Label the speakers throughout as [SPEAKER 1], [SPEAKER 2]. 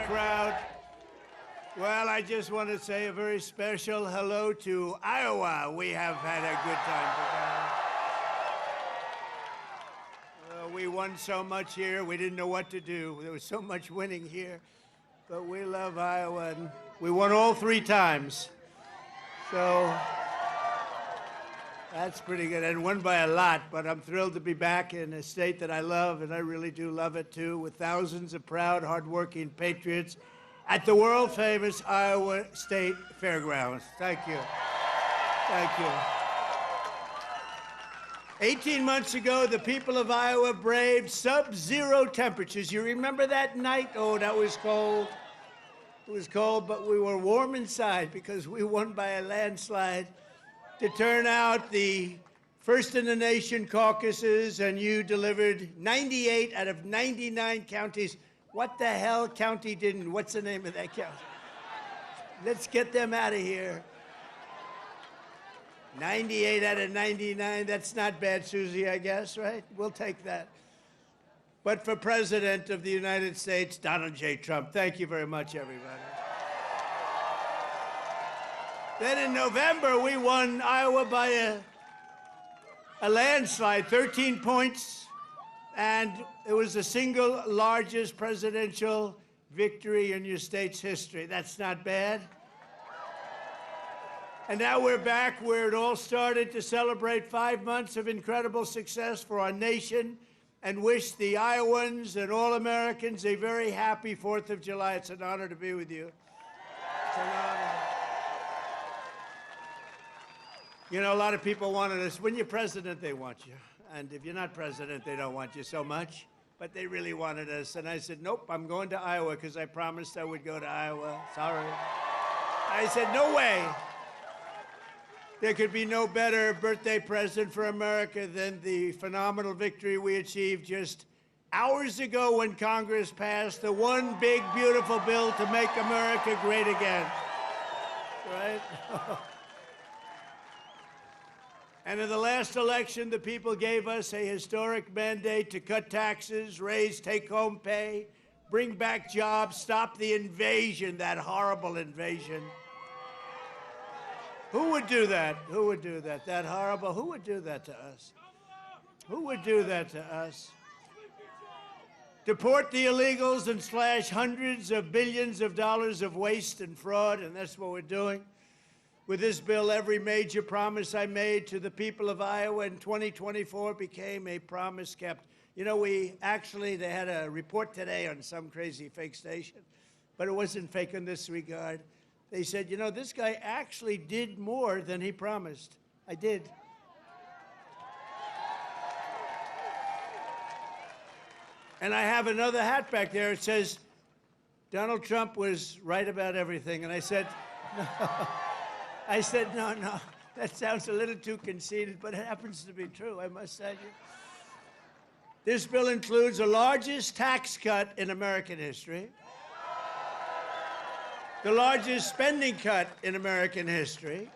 [SPEAKER 1] crowd. Well, I just want to say a very special hello to Iowa. We have had a good time together. We won so much here, we didn't know what to do. There was so much winning here. But we love Iowa, and we won all 3 times. So that's pretty good, and won by a lot, but I'm thrilled to be back in a state that I love, and I really do love it too, with thousands of proud, hardworking patriots at the world-famous Iowa State Fairgrounds. Thank you. Thank you. 18 months ago, the people of Iowa braved sub-zero temperatures. You remember that night? Oh, that was cold. It was cold, but we were warm inside because we won by a landslide to turn out the first in the nation caucuses, and you delivered 98 out of 99 counties. What the hell county didn't? What's the name of that county? Let's get them out of here. 98 out of 99, that's not bad, Susie, I guess, right? We'll take that. But for President of the United States, Donald J. Trump, thank you very much, everybody. Then in November, we won Iowa by a landslide, 13 points, and it was the single largest presidential victory in your state's history. That's not bad. And now we're back where it all started to celebrate 5 months of incredible success for our nation and wish the Iowans and all Americans a very happy 4th of July. It's an honor to be with you. It's an honor. You know, a lot of people wanted us. When you're president, they want you. And if you're not president, they don't want you so much. But they really wanted us. And I said, nope, I'm going to Iowa because I promised I would go to Iowa. Sorry. I said, no way. There could be no better birthday present for America than the phenomenal victory we achieved just hours ago when Congress passed the one big, beautiful bill to make America great again. Right? And in the last election, the people gave us a historic mandate to cut taxes, raise take-home pay, bring back jobs, stop the invasion, that horrible invasion. Who would do that? Who would do that? That horrible, who would do that to us? Who would do that to us? Deport the illegals and slash hundreds of billions of dollars of waste and fraud, and that's what we're doing. With this bill, every major promise I made to the people of Iowa in 2024 became a promise kept. You know, they had a report today on some crazy fake station, but it wasn't fake in this regard. They said, you know, this guy actually did more than he promised. I did. And I have another hat back there. It says, Donald Trump was right about everything. And I said, no. I said, no, that sounds a little too conceited, but it happens to be true, I must tell you. This bill includes the largest tax cut in American history, the largest spending cut in American history,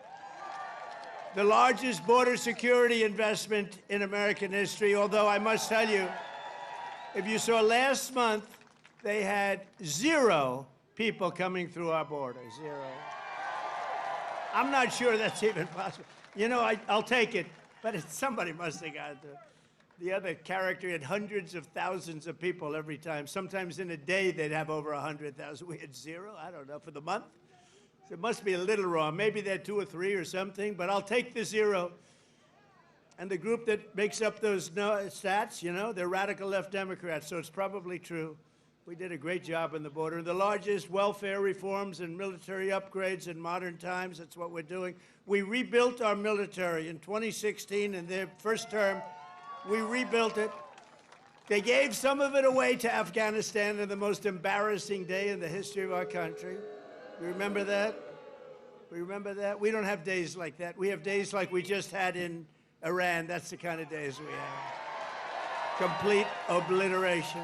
[SPEAKER 1] the largest border security investment in American history, although I must tell you, if you saw last month, they had 0 people coming through our border, 0. I'm not sure that's even possible. You know, I'll take it, but somebody must have got to. The other character had hundreds of thousands of people every time. Sometimes in a day, they'd have over 100,000. We had 0, I don't know, for the month. So it must be a little wrong. Maybe they're 2 or 3 or something, but I'll take the 0. And the group that makes up those stats, you know, they're radical left Democrats, so it's probably true. We did a great job on the border. The largest welfare reforms and military upgrades in modern times, that's what we're doing. We rebuilt our military in 2016, in their first term. We rebuilt it. They gave some of it away to Afghanistan on the most embarrassing day in the history of our country. You remember that? We remember that? We don't have days like that. We have days like we just had in Iran. That's the kind of days we have. Complete obliteration.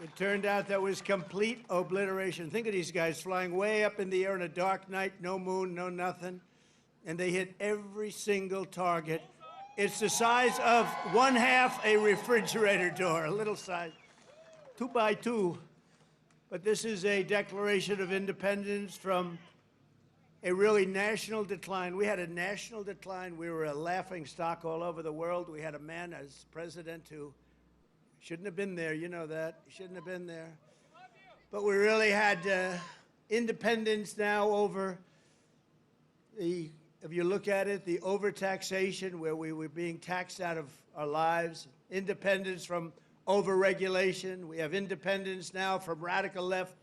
[SPEAKER 1] It turned out that was complete obliteration. Think of these guys flying way up in the air on a dark night, no moon, no nothing, and they hit every single target. It's the size of 1/2 a refrigerator door, a little size, 2 by 2. But this is a declaration of independence from a really national decline. We had a national decline. We were a laughing stock all over the world. We had a man as president who shouldn't have been there. You know that. He shouldn't have been there. But we really had independence now over the, if you look at it, the overtaxation, where we were being taxed out of our lives, independence from overregulation. We have independence now from radical left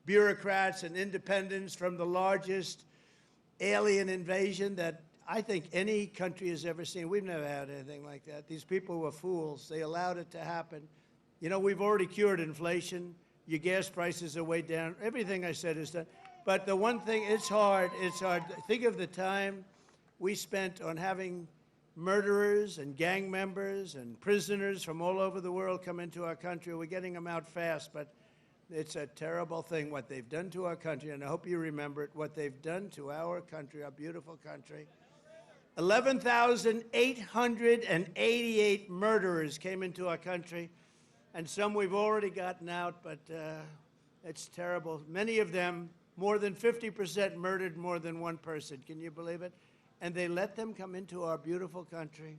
[SPEAKER 1] bureaucrats, and independence from the largest alien invasion that I think any country has ever seen. We've never had anything like that. These people were fools. They allowed it to happen. You know, we've already cured inflation. Your gas prices are way down. Everything I said is done. But the one thing, it's hard. It's hard. Think of the time we spent on having murderers and gang members and prisoners from all over the world come into our country. We're getting them out fast, but it's a terrible thing what they've done to our country, and I hope you remember it, what they've done to our country, our beautiful country. 11,888 murderers came into our country, and some we've already gotten out, but it's terrible. Many of them, more than 50%, murdered more than one person. Can you believe it? And they let them come into our beautiful country.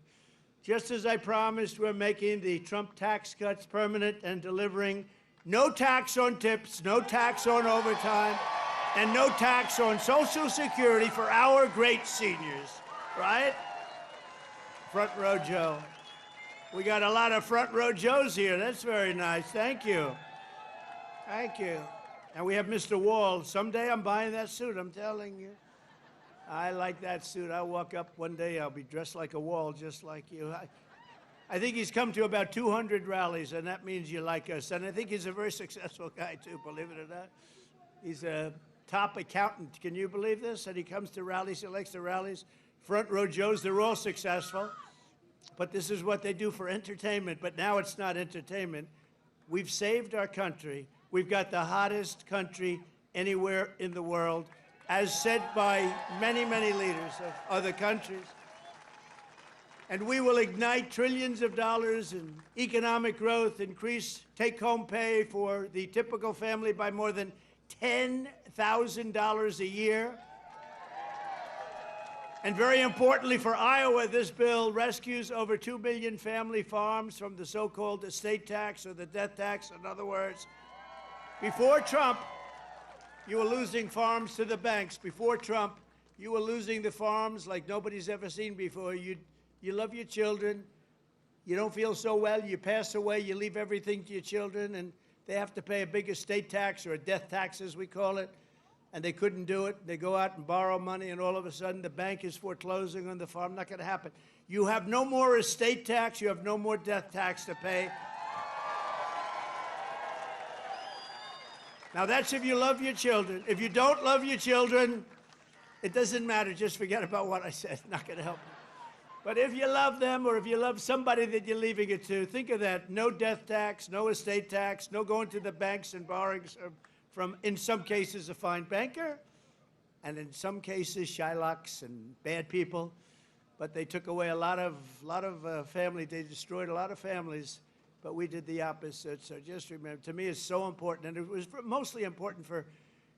[SPEAKER 1] Just as I promised, we're making the Trump tax cuts permanent and delivering no tax on tips, no tax on overtime, and no tax on Social Security for our great seniors, right? Front row Joe. We got a lot of front row Joes here. That's very nice. Thank you. Thank you. And we have Mr. Wall. Someday I'm buying that suit, I'm telling you. I like that suit. I'll walk up one day, I'll be dressed like a Wall, just like you. I think he's come to about 200 rallies, and that means you like us. And I think he's a very successful guy, too, believe it or not. He's a top accountant. Can you believe this? And he comes to rallies, he likes the rallies. Front row Joes, they're all successful. But this is what they do for entertainment. But now it's not entertainment. We've saved our country. We've got the hottest country anywhere in the world, as said by many, many leaders of other countries. And we will ignite trillions of dollars in economic growth, increase take-home pay for the typical family by more than $10,000 a year. And very importantly for Iowa, this bill rescues over 2 million family farms from the so-called estate tax or the death tax. In other words, before Trump, you were losing farms to the banks. Before Trump, you were losing the farms like nobody's ever seen before. You love your children. You don't feel so well. You pass away. You leave everything to your children, and they have to pay a big estate tax or a death tax, as we call it, and they couldn't do it. They go out and borrow money, and all of a sudden the bank is foreclosing on the farm. Not going to happen. You have no more estate tax. You have no more death tax to pay. Now, that's if you love your children. If you don't love your children, it doesn't matter. Just forget about what I said. Not going to help you. But if you love them, or if you love somebody that you're leaving it to, think of that. No death tax, no estate tax, no going to the banks and borrowing from, in some cases, a fine banker, and in some cases, Shylocks and bad people. But they took away a lot of family. They destroyed a lot of families. But we did the opposite. So just remember, to me, it's so important. And it was mostly important for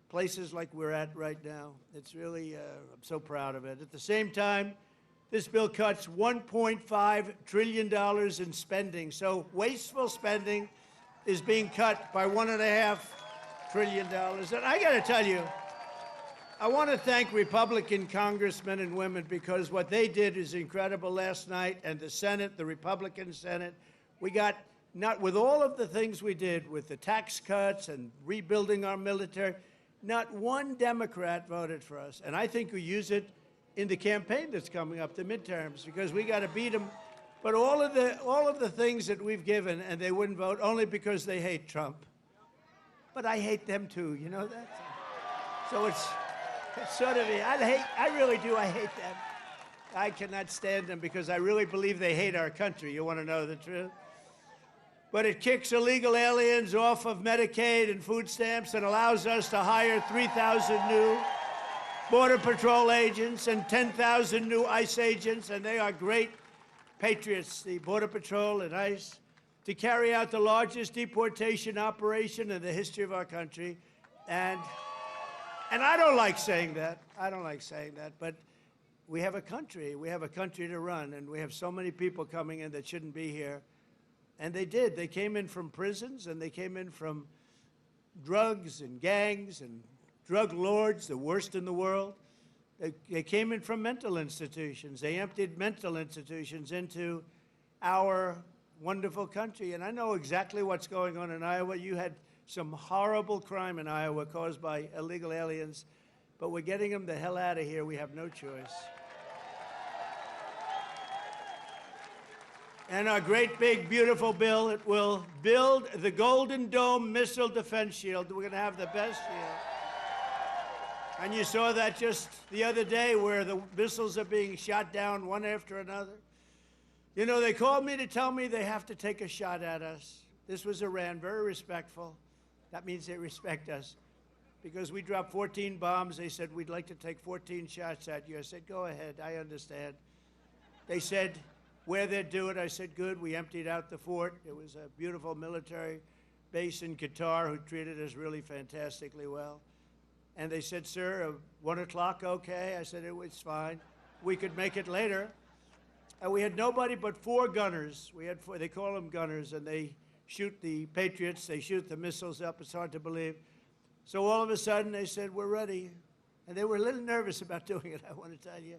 [SPEAKER 1] places like we're at right now. It's really, I'm so proud of it. At the same time, this bill cuts $1.5 trillion in spending. So wasteful spending is being cut by $1.5 trillion. And I got to tell you, I want to thank Republican congressmen and women, because what they did is incredible last night. And the Senate, the Republican Senate, we got, not with all of the things we did with the tax cuts and rebuilding our military, not one Democrat voted for us. And I think we use it in the campaign that's coming up, the midterms, because we got to beat them. But all of the things that we've given, and they wouldn't vote only because they hate Trump. But I hate them too, you know that? So it's sort of, I really do, I hate them. I cannot stand them because I really believe they hate our country. You want to know the truth? But it kicks illegal aliens off of Medicaid and food stamps and allows us to hire 3,000 new Border Patrol agents and 10,000 new ICE agents, and they are great patriots, the Border Patrol and ICE. to carry out the largest deportation operation in the history of our country. And I don't like saying that. I don't like saying that. But we have a country. We have a country to run. And we have so many people coming in that shouldn't be here. And they did. They came in from prisons, and they came in from drugs and gangs and drug lords, the worst in the world. They came in from mental institutions. They emptied mental institutions into our wonderful country. And I know exactly what's going on in Iowa. You had some horrible crime in Iowa caused by illegal aliens, but we're getting them the hell out of here. We have no choice. And our great, big, beautiful bill, it will build the Golden Dome Missile Defense Shield. We're going to have the best shield. And you saw that just the other day where the missiles are being shot down one after another. You know, they called me to tell me they have to take a shot at us. This was Iran, very respectful. That means they respect us. Because we dropped 14 bombs, they said, we'd like to take 14 shots at you. I said, go ahead, I understand. They said, where they'd do it, I said, good. We emptied out the fort. It was a beautiful military base in Qatar who treated us really fantastically well. And they said, sir, 1 o'clock, okay? I said, it was fine. We could make it later. And we had nobody but 4 gunners. We had 4, they call them gunners, and they shoot the Patriots, they shoot the missiles up. It's hard to believe. So all of a sudden, they said, we're ready. And they were a little nervous about doing it, I want to tell you.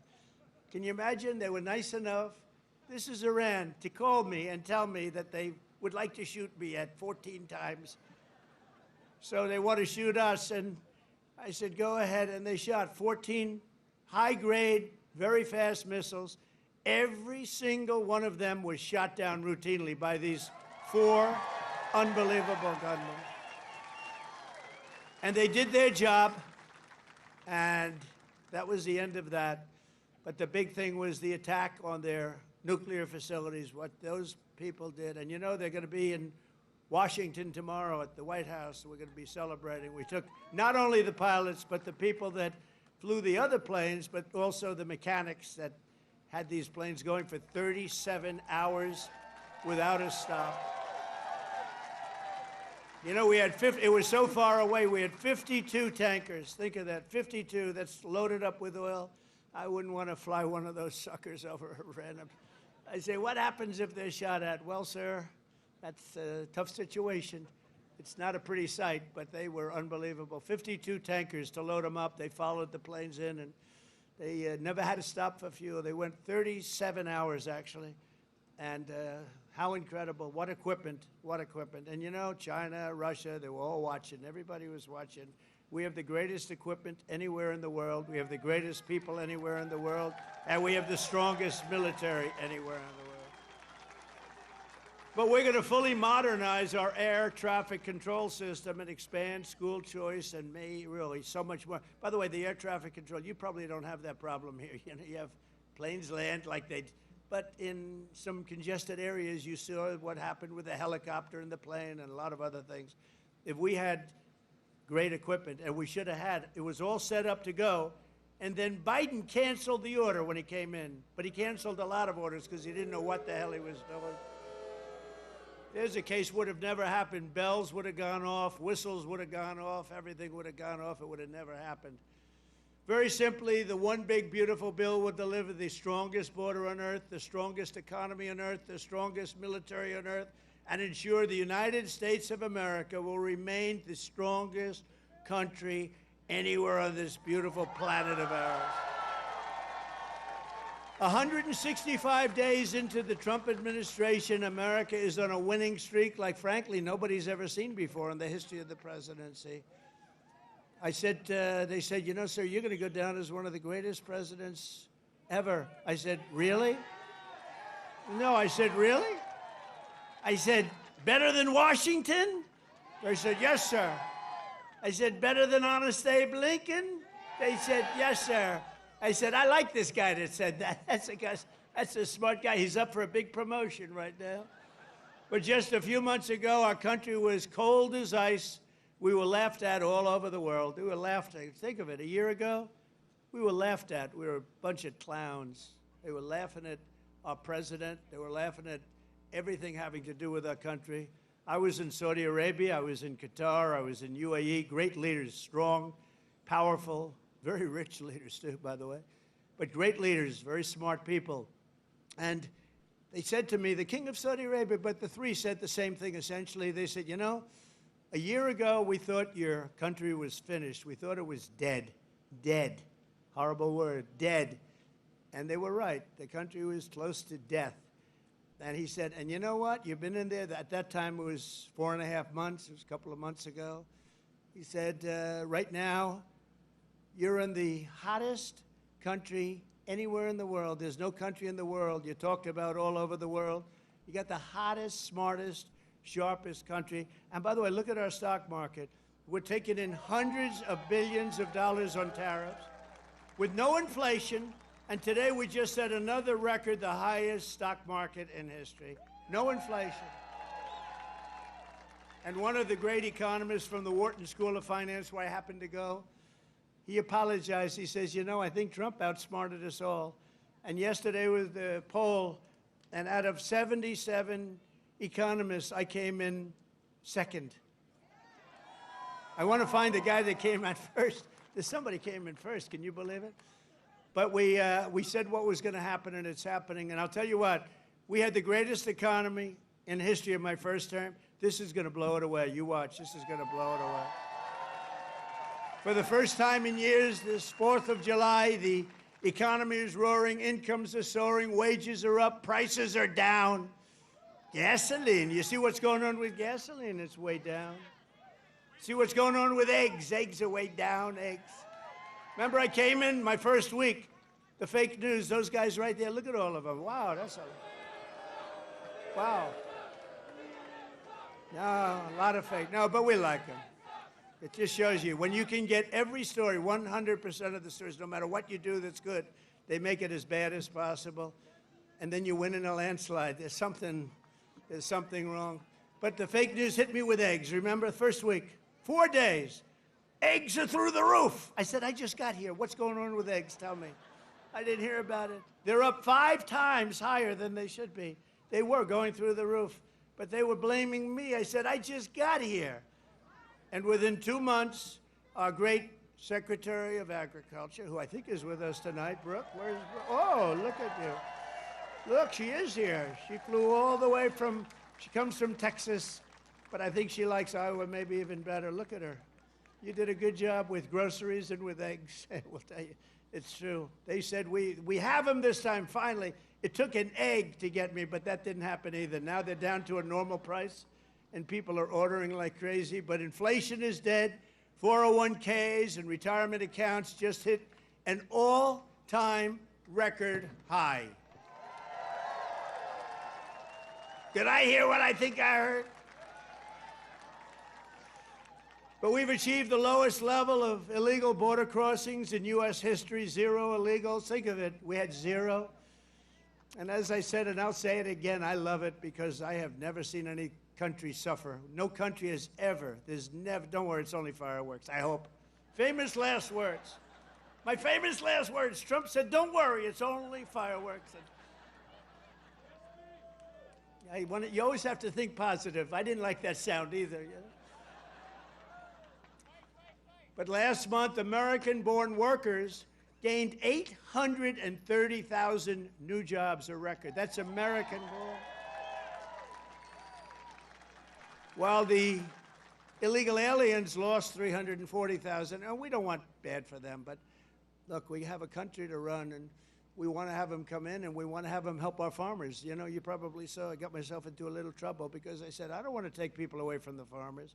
[SPEAKER 1] Can you imagine? They were nice enough. This is Iran, to call me and tell me that they would like to shoot me at 14 times. So they want to shoot us, and I said, go ahead. And they shot 14 high-grade, very fast missiles. Every single one of them was shot down routinely by these 4 unbelievable gunmen. And they did their job, and that was the end of that. But the big thing was the attack on their nuclear facilities, what those people did. And you know, they're going to be in Washington tomorrow at the White House. We're going to be celebrating. We took not only the pilots, but the people that flew the other planes, but also the mechanics that had these planes going for 37 hours without a stop. You know, we had 50, it was so far away, we had 52 tankers. Think of that, 52, that's loaded up with oil. I wouldn't want to fly one of those suckers over random. I say, what happens if they're shot at? Well, sir, that's a tough situation. It's not a pretty sight, but they were unbelievable. 52 tankers to load them up. They followed the planes in, and they never had to stop for fuel. They went 37 hours, actually. And how incredible. What equipment, what equipment. And you know, China, Russia, they were all watching. Everybody was watching. We have the greatest equipment anywhere in the world. We have the greatest people anywhere in the world. And we have the strongest military anywhere in the world. But we're going to fully modernize our air traffic control system and expand school choice and really so much more. By the way, the air traffic control, you probably don't have that problem here. You know, you have planes land like they, but in some congested areas, you saw what happened with the helicopter and the plane and a lot of other things. If we had great equipment, and we should have had, it was all set up to go, and then Biden canceled the order when he came in, but he canceled a lot of orders because he didn't know what the hell he was doing. There's a case would have never happened. Bells would have gone off, whistles would have gone off, everything would have gone off. It would have never happened. Very simply, the one big, beautiful bill would deliver the strongest border on earth, the strongest economy on earth, the strongest military on earth, and ensure the United States of America will remain the strongest country anywhere on this beautiful planet of ours. 165 days into the Trump administration, America is on a winning streak like, frankly, nobody's ever seen before in the history of the presidency. I said, they said, you know, sir, you're going to go down as one of the greatest presidents ever. I said, really? No, I said, really? I said, better than Washington? They said, yes, sir. I said, better than Honest Abe Lincoln? They said, yes, sir. I said, I like this guy that said that. That's a smart guy. He's up for a big promotion right now. But just a few months ago, our country was cold as ice. We were laughed at all over the world. We were laughed at. Think of it, a year ago, we were laughed at. We were a bunch of clowns. They were laughing at our president. They were laughing at everything having to do with our country. I was in Saudi Arabia, I was in Qatar, I was in UAE, great leaders, strong, powerful, very rich leaders too, by the way, but great leaders, very smart people. And they said to me, the king of Saudi Arabia, but the three said the same thing essentially. They said, you know, a year ago we thought your country was finished. We thought it was dead. Dead. Horrible word, dead. And they were right. The country was close to death. And he said, and you know what? You've been in there. At that time, it was 4.5 months. It was a couple of months ago. He said, right now, you're in the hottest country anywhere in the world. There's no country in the world. You talked about all over the world. You got the hottest, smartest, sharpest country. And by the way, look at our stock market. We're taking in hundreds of billions of dollars on tariffs with no inflation. And today we just set another record, the highest stock market in history. No inflation. And one of the great economists from the Wharton School of Finance, where I happened to go, he apologized. He says, you know, I think Trump outsmarted us all. And yesterday was the poll, and out of 77 economists, I came in second. I want to find the guy that came in first. Somebody came in first. Can you believe it? But we said what was going to happen, and it's happening. And I'll tell you what, we had the greatest economy in the history of my first term. This is going to blow it away. You watch. This is going to blow it away. For the first time in years, this 4th of July, the economy is roaring, incomes are soaring, wages are up, prices are down. Gasoline, you see what's going on with gasoline? It's way down. See what's going on with eggs? Eggs are way down, eggs. Remember, I came in my first week, the fake news, those guys right there, look at all of them. Wow, that's a, wow. No, a lot of fake. No, but we like them. It just shows you, when you can get every story, 100% of the stories, no matter what you do that's good, they make it as bad as possible, and then you win in a landslide. There's something wrong. But the fake news hit me with eggs. Remember, first week, 4 days. Eggs are through the roof. I said, I just got here. What's going on with eggs? Tell me. I didn't hear about it. They're up 5 times higher than they should be. They were going through the roof, but they were blaming me. I said, I just got here. And within 2 months, our great Secretary of Agriculture, who I think is with us tonight, Brooke, where's Brooke? Oh, look at you. Look, she is here. She flew all the way from, she comes from Texas, but I think she likes Iowa maybe even better. Look at her. You did a good job with groceries and with eggs. We'll tell you, it's true. They said, we have them this time, finally. It took an egg to get me, but that didn't happen either. Now they're down to a normal price, and people are ordering like crazy. But inflation is dead. 401ks and retirement accounts just hit an all-time record high. Did I hear what I think I heard? But we've achieved the lowest level of illegal border crossings in U.S. history, 0 illegals. Think of it, we had 0. And as I said, and I'll say it again, I love it because I have never seen any country suffer. No country has ever. There's never, don't worry, it's only fireworks, I hope. Famous last words. My famous last words, Trump said, don't worry, it's only fireworks. And you always have to think positive. I didn't like that sound either. You know? But last month, American-born workers gained 830,000 new jobs, a record. That's American-born. While the illegal aliens lost 340,000. And we don't want bad for them, but look, we have a country to run, and we want to have them come in, and we want to have them help our farmers. You know, you probably saw I got myself into a little trouble because I said, I don't want to take people away from the farmers.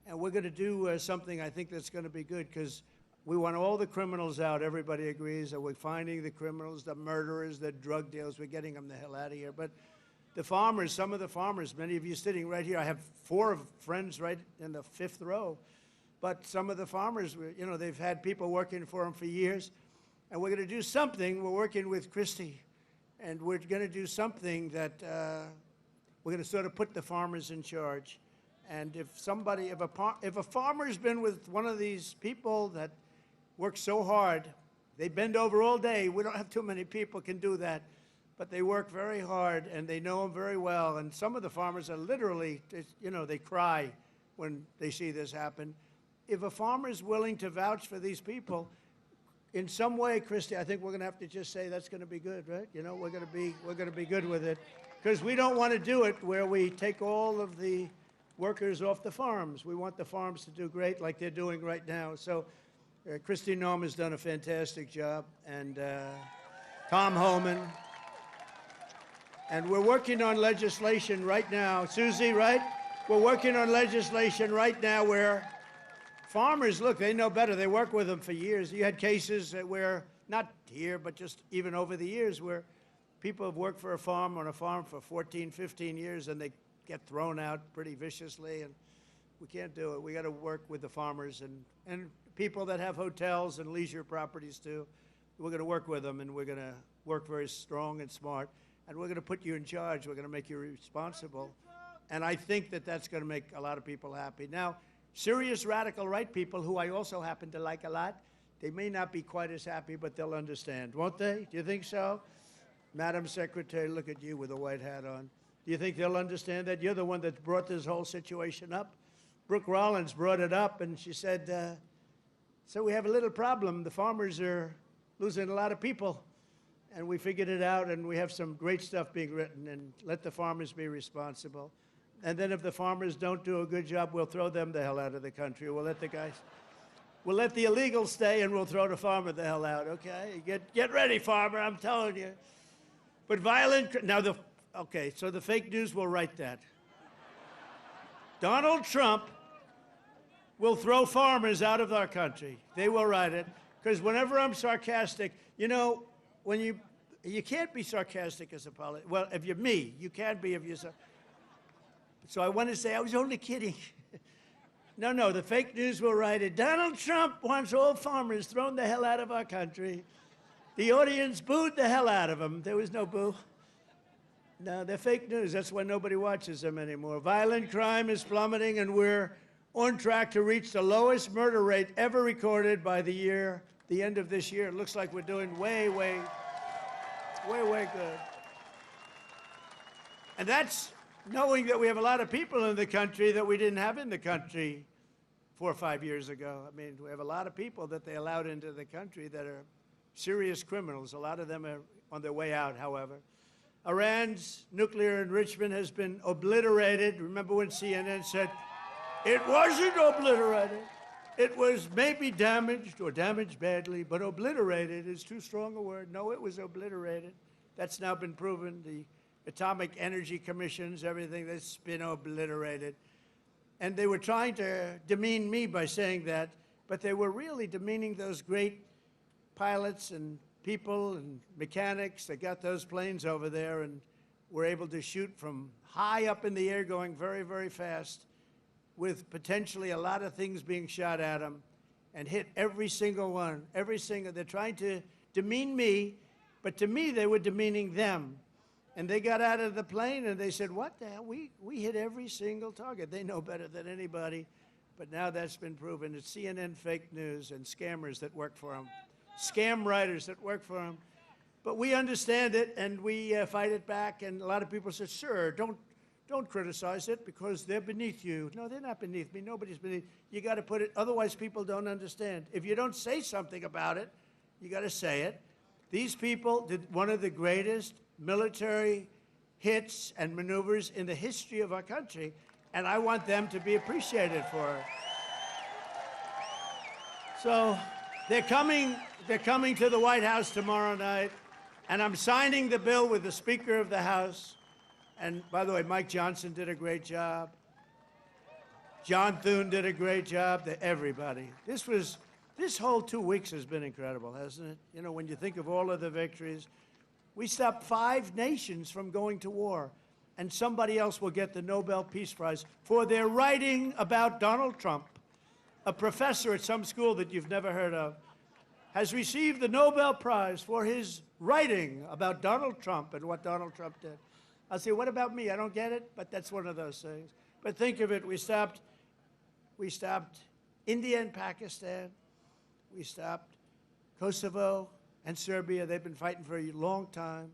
[SPEAKER 1] And we're going to do something I think that's going to be good because we want all the criminals out. Everybody agrees that we're finding the criminals, the murderers, the drug dealers. We're getting them the hell out of here. But the farmers, some of the farmers, many of you sitting right here, I have 4 friends right in the 5th row. But some of the farmers, you know, they've had people working for them for years. And we're going to do something. We're working with Christie. And we're going to do something that we're going to sort of put the farmers in charge. And if a farmer's been with one of these people that work so hard, they bend over all day. We don't have too many people can do that. but they work very hard, and they know them very well. And some of the farmers are literally, you know, they cry when they see this happen. If a farmer is willing to vouch for these people, in some way, Christy, I think we're going to have to just say that's going to be good, right? You know, we're going to be good with it, because we don't want to do it where we take all of the workers off the farms. We want the farms to do great, like they're doing right now. So, Christy Norm has done a fantastic job, and Tom Holman. And we're working on legislation right now. Susie, right? We're working on legislation right now where farmers, look, they know better. They work with them for years. You had cases where, not here, but just even over the years, where people have worked for a farm on a farm for 14, 15 years, and they get thrown out pretty viciously, and we can't do it. We got to work with the farmers and people that have hotels and leisure properties too. We're going to work with them, and we're going to work very strong and smart. And we're going to put you in charge. We're going to make you responsible. And I think that that's going to make a lot of people happy. Now, serious radical right people, who I also happen to like a lot, they may not be quite as happy, but they'll understand, won't they? Do you think so? Madam Secretary, look at you with a white hat on. Do you think they'll understand that? You're the one that brought this whole situation up. Brooke Rollins brought it up, and she said, so we have a little problem. The farmers are losing a lot of people. And we figured it out, and we have some great stuff being written, and let the farmers be responsible. And then if the farmers don't do a good job, we'll throw them the hell out of the country. We'll let the illegals stay, and we'll throw the farmer the hell out, okay? Get ready, farmer, I'm telling you. But okay, so the fake news will write that. Donald Trump will throw farmers out of our country. They will write it, because whenever I'm sarcastic, you know, when you can't be sarcastic as a politician. Well, if you're me, you can't be if you're so I want to say I was only kidding. No, the fake news will write it. Donald Trump wants all farmers thrown the hell out of our country. The audience booed the hell out of him. There was no boo. No, they're fake news. That's why nobody watches them anymore. Violent crime is plummeting, and we're on track to reach the lowest murder rate ever recorded by the end of this year. It looks like we're doing way good. And that's knowing that we have a lot of people in the country that we didn't have in the country 4 or 5 years ago. I mean, we have a lot of people that they allowed into the country that are serious criminals. A lot of them are on their way out, however. Iran's nuclear enrichment has been obliterated. Remember when CNN said, it wasn't obliterated. It was maybe damaged or damaged badly, but obliterated is too strong a word. No, it was obliterated. That's now been proven. The Atomic Energy Commissions, everything, that's been obliterated. And they were trying to demean me by saying that, but they were really demeaning those great pilots and people and mechanics that got those planes over there and were able to shoot from high up in the air going very, very fast, with potentially a lot of things being shot at them, and hit every single one, they're trying to demean me, but to me they were demeaning them. And they got out of the plane and they said, what the hell, we hit every single target. They know better than anybody, but now that's been proven. It's CNN fake news and scammers that work for them, scam writers that work for them. But we understand it, and we fight it back, and a lot of people said, sir, don't criticize it because they're beneath you. No, they're not beneath me. Nobody's beneath. You got to put it, otherwise people don't understand. If you don't say something about it, you got to say it. These people did one of the greatest military hits and maneuvers in the history of our country, and I want them to be appreciated for it. So they're coming to the White House tomorrow night, and I'm signing the bill with the Speaker of the House. And by the way, Mike Johnson did a great job. John Thune did a great job. Everybody. This whole 2 weeks has been incredible, hasn't it? You know, when you think of all of the victories, we stopped 5 nations from going to war, and somebody else will get the Nobel Peace Prize for their writing about Donald Trump. A professor at some school that you've never heard of has received the Nobel Prize for his writing about Donald Trump and what Donald Trump did. I'll say, what about me? I don't get it, but that's one of those things. But think of it, we stopped India and Pakistan. We stopped Kosovo and Serbia. They've been fighting for a long time.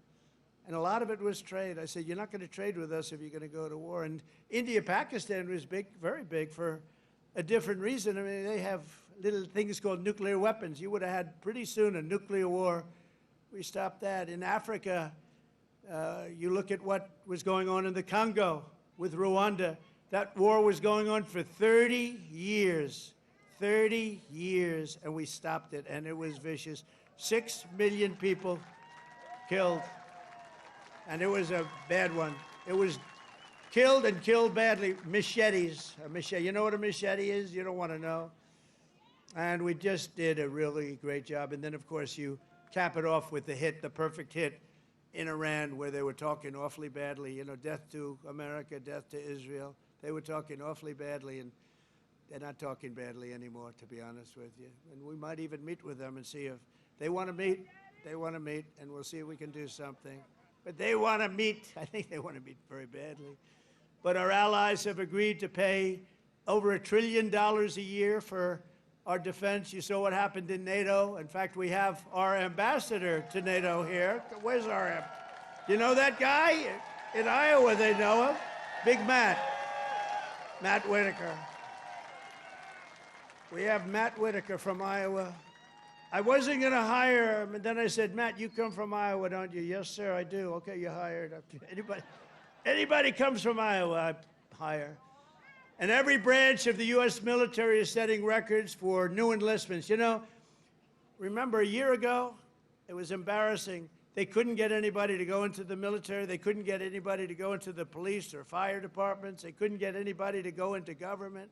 [SPEAKER 1] And a lot of it was trade. I said, you're not going to trade with us if you're going to go to war. And India, Pakistan was big, very big for a different reason. I mean, they have little things called nuclear weapons. You would have had pretty soon a nuclear war. We stopped that. In Africa, you look at what was going on in the Congo with Rwanda. That war was going on for 30 years. 30 years, and we stopped it, and it was vicious. 6 million people killed, and it was a bad one. It was killed and killed badly. Machetes. A machete. You know what a machete is? You don't want to know. And we just did a really great job. And then, of course, you cap it off with the hit, the perfect hit in Iran, where they were talking awfully badly. You know, death to America, death to Israel. They were talking awfully badly, and they're not talking badly anymore, to be honest with you. And we might even meet with them and see if they want to meet. They want to meet, and we'll see if we can do something. But they want to meet. I think they want to meet very badly. But our allies have agreed to pay over $1 trillion a year for our defense. You saw what happened in NATO. In fact, we have our ambassador to NATO here. Where's our you know that guy? In Iowa, they know him. Big Matt. Matt Whitaker. We have Matt Whitaker from Iowa. I wasn't going to hire him, and then I said, Matt, you come from Iowa, don't you? Yes, sir, I do. Okay, you're hired. Anybody comes from Iowa, I hire. And every branch of the U.S. military is setting records for new enlistments. You know, remember a year ago, it was embarrassing. They couldn't get anybody to go into the military. They couldn't get anybody to go into the police or fire departments. They couldn't get anybody to go into government.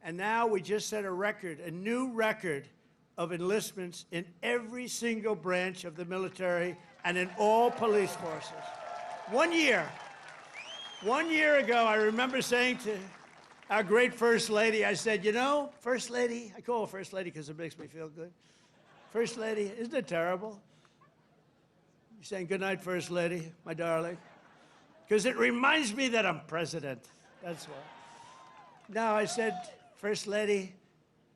[SPEAKER 1] And now we just set a record, a new record of enlistments in every single branch of the military and in all police forces. 1 year. 1 year ago, I remember saying to our great First Lady, I said, you know, First Lady, I call her First Lady because it makes me feel good. First Lady, isn't it terrible? You're saying, good night, First Lady, my darling. Because it reminds me that I'm president. That's why. Now, I said, First Lady,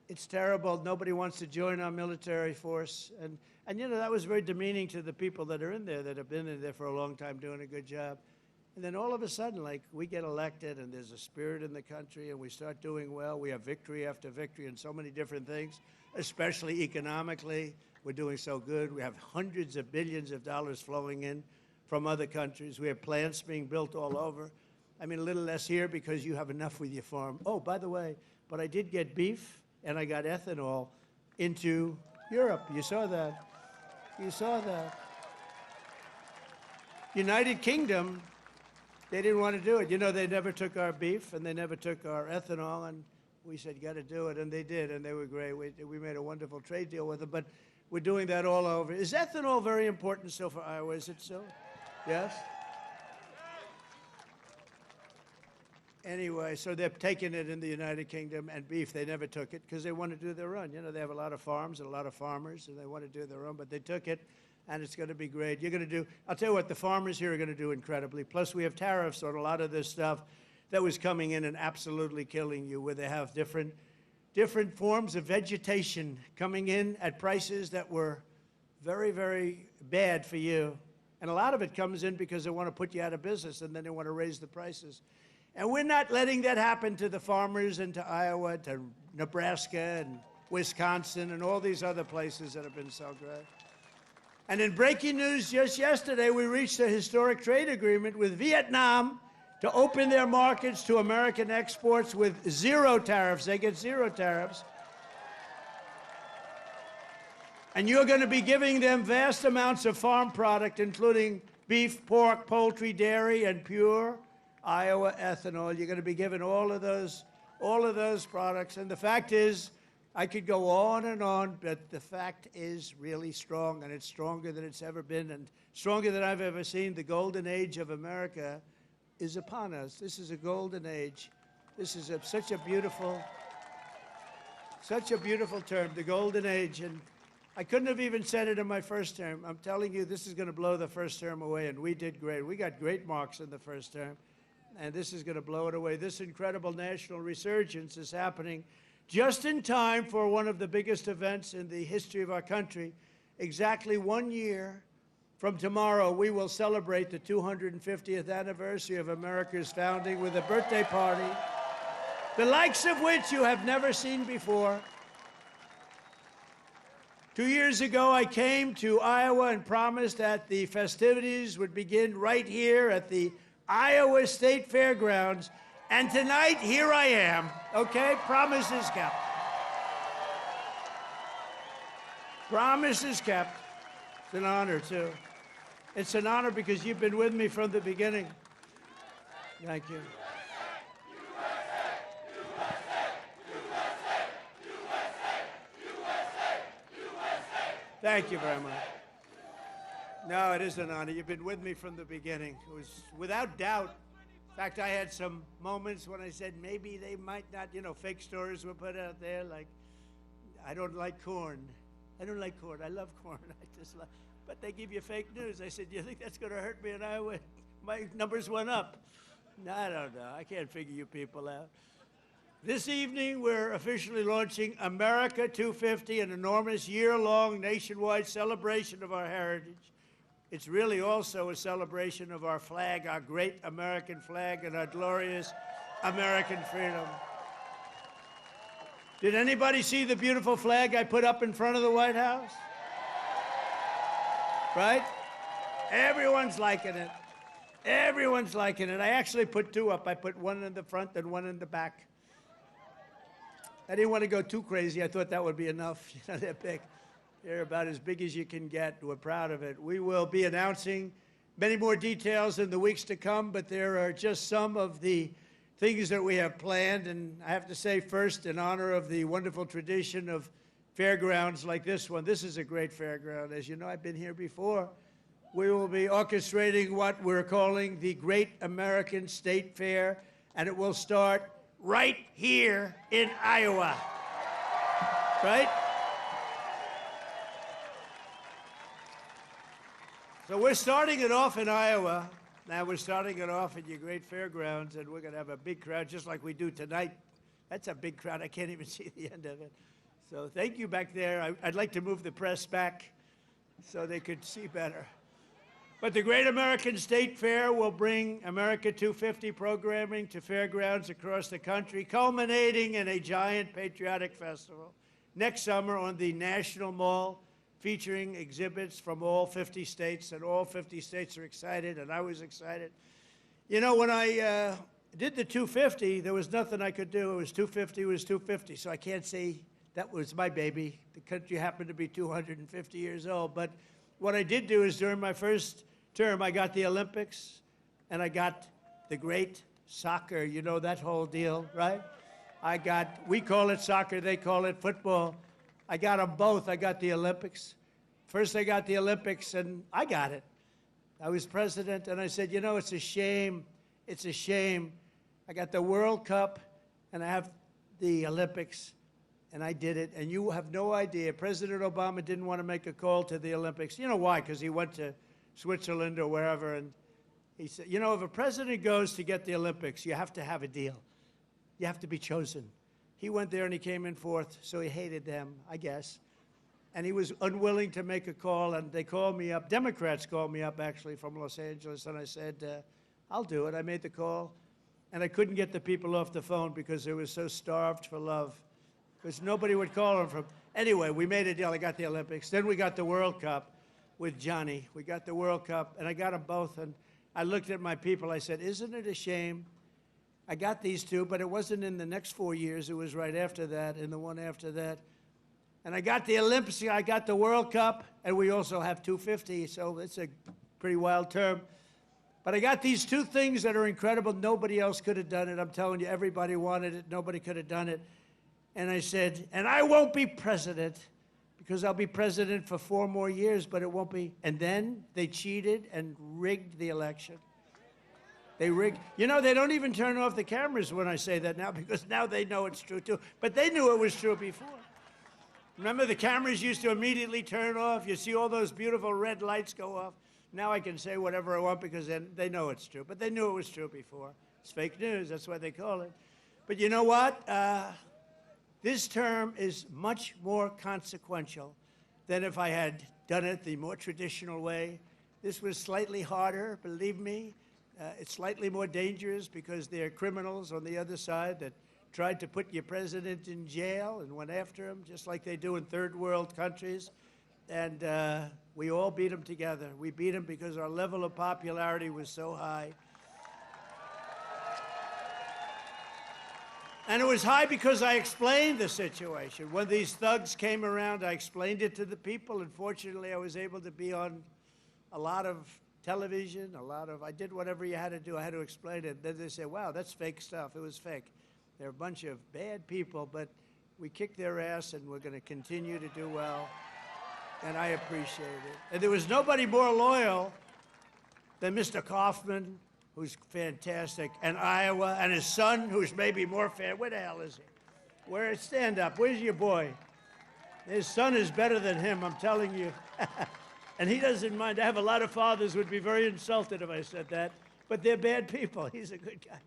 [SPEAKER 1] it's terrible. Nobody wants to join our military force. And you know, that was very demeaning to the people that are in there, that have been in there for a long time doing a good job. And then all of a sudden, like, we get elected, and there's a spirit in the country, and we start doing well. We have victory after victory in so many different things, especially economically. We're doing so good. We have hundreds of billions of dollars flowing in from other countries. We have plants being built all over. I mean, a little less here because you have enough with your farm. Oh, by the way, but I did get beef, and I got ethanol into Europe. You saw that. You saw that. United Kingdom, they didn't want to do it. You know, they never took our beef, and they never took our ethanol, and we said, you got to do it, and they did, and they were great. We made a wonderful trade deal with them, but we're doing that all over. Is ethanol very important still for Iowa? Is it so? Yes? Anyway, so they're taking it in the United Kingdom, and beef, they never took it because they want to do their own. You know, they have a lot of farms and a lot of farmers, and they want to do their own, but they took it, and it's going to be great. You're going to do, I'll tell you what, the farmers here are going to do incredibly. Plus, we have tariffs on a lot of this stuff that was coming in and absolutely killing you, where they have different forms of vegetation coming in at prices that were very, very bad for you. And a lot of it comes in because they want to put you out of business, and then they want to raise the prices. And we're not letting that happen to the farmers and to Iowa, to Nebraska and Wisconsin and all these other places that have been so great. And in breaking news just yesterday, we reached a historic trade agreement with Vietnam to open their markets to American exports with 0 tariffs. They get 0 tariffs. And you're going to be giving them vast amounts of farm product, including beef, pork, poultry, dairy, and pure Iowa ethanol. You're going to be given all of those products. And the fact is, I could go on, but the fact is really strong, and it's stronger than it's ever been, and stronger than I've ever seen. The golden age of America is upon us. This is a golden age. This is such a beautiful term, the golden age. And I couldn't have even said it in my first term. I'm telling you, this is going to blow the first term away, and we did great. We got great marks in the first term, and this is going to blow it away. This incredible national resurgence is happening just in time for one of the biggest events in the history of our country. Exactly 1 year From tomorrow, we will celebrate the 250th anniversary of America's founding with a birthday party, the likes of which you have never seen before. 2 years ago, I came to Iowa and promised that the festivities would begin right here at the Iowa State Fairgrounds. And tonight, here I am, okay? Promise is kept. Promise is kept. It's an honor, too. It's an honor because you've been with me from the beginning. Thank you. Thank you very much. No, it is an honor. You've been with me from the beginning. It was without doubt. In fact, I had some moments when I said maybe they might not, fake stories were put out there like, I don't like corn. I don't like corn. I love corn. But they give you fake news. I said, do you think that's going to hurt me in Iowa? My numbers went up. No, I don't know. I can't figure you people out. This evening, we're officially launching America 250, an enormous year-long nationwide celebration of our heritage. It's really also a celebration of our flag, our great American flag, and our glorious American freedom. Did anybody see the beautiful flag I put up in front of the White House? Right? Everyone's liking it. Everyone's liking it. I actually put two up. I put one in the front and one in the back. I didn't want to go too crazy. I thought that would be enough. They're big. They're about as big as you can get. We're proud of it. We will be announcing many more details in the weeks to come, but there are just some of the things that we have planned. And I have to say, first, in honor of the wonderful tradition of fairgrounds like this one. This is a great fairground. As you know, I've been here before. We will be orchestrating what we're calling the Great American State Fair, and it will start right here in Iowa. Right? So we're starting it off in Iowa. Now we're starting it off at your great fairgrounds, and we're going to have a big crowd just like we do tonight. That's a big crowd. I can't even see the end of it. So thank you back there. I'd like to move the press back so they could see better. But the Great American State Fair will bring America 250 programming to fairgrounds across the country, culminating in a giant patriotic festival next summer on the National Mall, featuring exhibits from all 50 states, and all 50 states are excited, and I was excited. You know, when I did the 250, there was nothing I could do. It was 250, it was 250, so I can't say that was my baby. The country happened to be 250 years old. But what I did do is during my first term, I got the Olympics, and I got the great soccer, you know, that whole deal, right? We call it soccer, they call it football. I got them both. I got the Olympics. First I got the Olympics, and I got it. I was president, and I said, you know, it's a shame. It's a shame. I got the World Cup, and I have the Olympics, and I did it. And you have no idea. President Obama didn't want to make a call to the Olympics. You know why? Because he went to Switzerland or wherever, and he said, you know, if a president goes to get the Olympics, you have to have a deal. You have to be chosen. He went there and he came in fourth, so he hated them, I guess. And he was unwilling to make a call, and they called me up. Democrats called me up, actually, from Los Angeles, and I said, I'll do it. I made the call, and I couldn't get the people off the phone because they were so starved for love, because nobody would call them from. Anyway, we made a deal. I got the Olympics. Then we got the World Cup with Johnny. We got the World Cup, and I got them both, and I looked at my people. I said, isn't it a shame? I got these two, but it wasn't in the next 4 years. It was right after that and the one after that. And I got the Olympics, I got the World Cup, and we also have 250, so it's a pretty wild term. But I got these two things that are incredible. Nobody else could have done it. I'm telling you, everybody wanted it. Nobody could have done it. And I said, and I won't be president because I'll be president for 4 more years, but it won't be. And then they cheated and rigged the election. They rigged. You know, they don't even turn off the cameras when I say that now because now they know it's true, too. But they knew it was true before. Remember, the cameras used to immediately turn off. You see all those beautiful red lights go off. Now I can say whatever I want because then they know it's true. But they knew it was true before. It's fake news. That's why they call it. But you know what? This term is much more consequential than if I had done it the more traditional way This was slightly harder, believe me. It's slightly more dangerous because there are criminals on the other side that tried to put your president in jail and went after him, just like they do in third world countries. And we all beat him together. We beat him because our level of popularity was so high. And it was high because I explained the situation. When these thugs came around, I explained it to the people. And fortunately, I was able to be on a lot of television, I did whatever you had to do. I had to explain it. Then they said, wow, that's fake stuff. It was fake. They're a bunch of bad people, but we kicked their ass, and we're going to continue to do well. And I appreciate it. And there was nobody more loyal than Mr. Kaufman, who's fantastic, and Iowa, and his son, who's maybe more fan. Where the hell is he? Stand up. Where's your boy? His son is better than him, I'm telling you. And he doesn't mind. I have a lot of fathers who would be very insulted if I said that, but they're bad people. He's a good guy.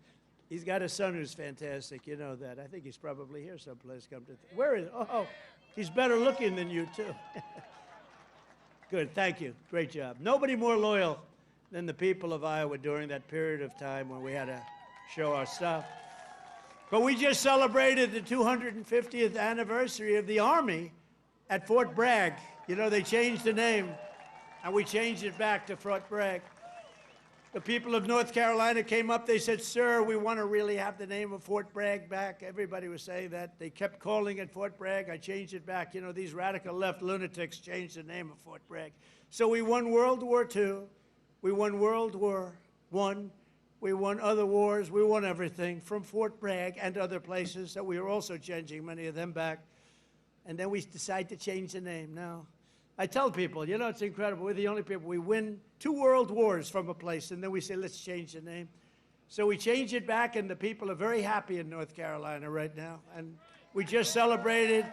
[SPEAKER 1] He's got a son who's fantastic. You know that. I think he's probably here someplace. Where is he? Oh, he's better looking than you, too. Good. Thank you. Great job. Nobody more loyal than the people of Iowa during that period of time when we had to show our stuff. But we just celebrated the 250th anniversary of the Army at Fort Bragg. You know, they changed the name, and we changed it back to Fort Bragg. The people of North Carolina came up. They said, sir, we want to really have the name of Fort Bragg back. Everybody was saying that. They kept calling it Fort Bragg. I changed it back. You know, these radical left lunatics changed the name of Fort Bragg. So we won World War II. We won World War I. We won other wars. We won everything from Fort Bragg and other places. So we were also changing many of them back. And then we decided to change the name. Now, I tell people, you know, it's incredible. We're the only people. We win 2 world wars from a place, and then we say, let's change the name. So we change it back, and the people are very happy in North Carolina right now. And we just celebrated,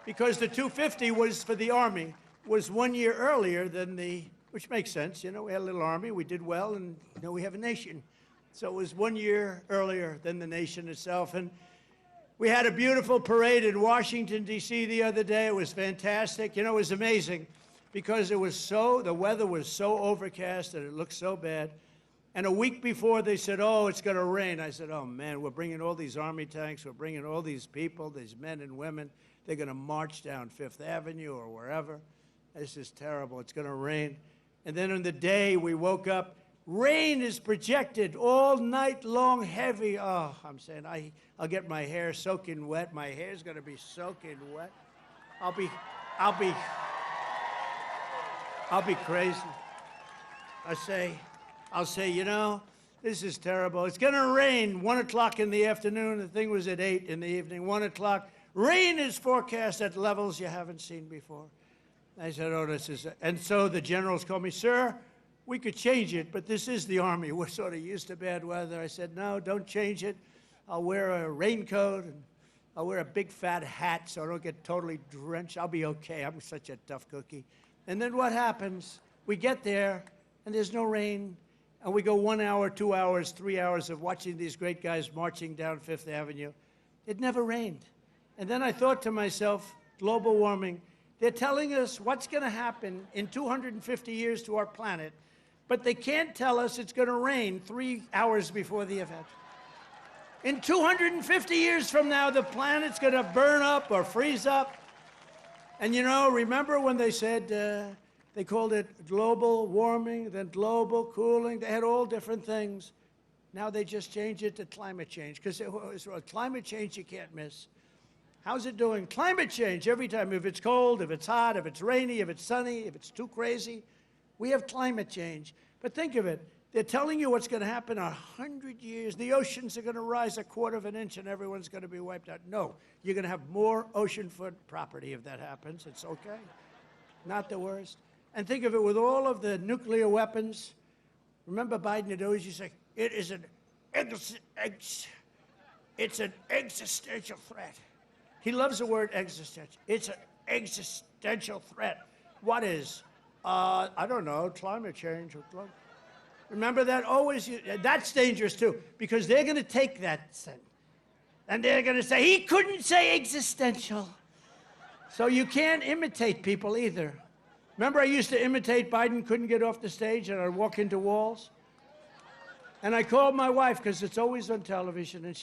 [SPEAKER 1] because the 250 was for the Army, was 1 year earlier than which makes sense. You know, we had a little Army, we did well, and now we have a nation. So it was 1 year earlier than the nation itself. And we had a beautiful parade in Washington, D.C. the other day. It was fantastic. You know, it was amazing because the weather was so overcast and it looked so bad. And a week before, they said, oh, it's going to rain. I said, oh, man, we're bringing all these Army tanks. We're bringing all these people, these men and women. They're going to march down Fifth Avenue or wherever. This is terrible. It's going to rain. And then on the day, we woke up. Rain is projected all night long, heavy. Oh, I'm saying I'll get my hair soaking wet. My hair's going to be soaking wet. I'll be crazy. I'll say, you know, this is terrible. It's going to rain 1 o'clock in the afternoon. The thing was at 8 in the evening, 1 o'clock. Rain is forecast at levels you haven't seen before. I said, oh, this is, and so the generals called me, sir, we could change it, but this is the Army. We're sort of used to bad weather. I said, no, don't change it. I'll wear a raincoat, and I'll wear a big fat hat so I don't get totally drenched. I'll be okay. I'm such a tough cookie. And then what happens? We get there, and there's no rain, and we go 1 hour, 2 hours, 3 hours of watching these great guys marching down Fifth Avenue. It never rained. And then I thought to myself, global warming, they're telling us what's going to happen in 250 years to our planet, but they can't tell us it's going to rain 3 hours before the event. In 250 years from now, the planet's going to burn up or freeze up. And you know, remember when they said, they called it global warming, then global cooling. They had all different things. Now they just changed it to climate change, because climate change you can't miss. How's it doing? Climate change every time. If it's cold, if it's hot, if it's rainy, if it's sunny, if it's too crazy, we have climate change. But think of it. They're telling you what's going to happen in 100 years. The oceans are going to rise 1/4 of an inch and everyone's going to be wiped out. No, you're going to have more oceanfront property if that happens. It's okay. Not the worst. And think of it, with all of the nuclear weapons. Remember Biden had always used to say, it's an existential threat. He loves the word existential. It's an existential threat. What is? I don't know, climate change. Remember that? Always, that's dangerous too, because they're going to take that sentence, and they're going to say, he couldn't say existential. So you can't imitate people either. Remember I used to imitate Biden, couldn't get off the stage, and I'd walk into walls? And I called my wife, because it's always on television, and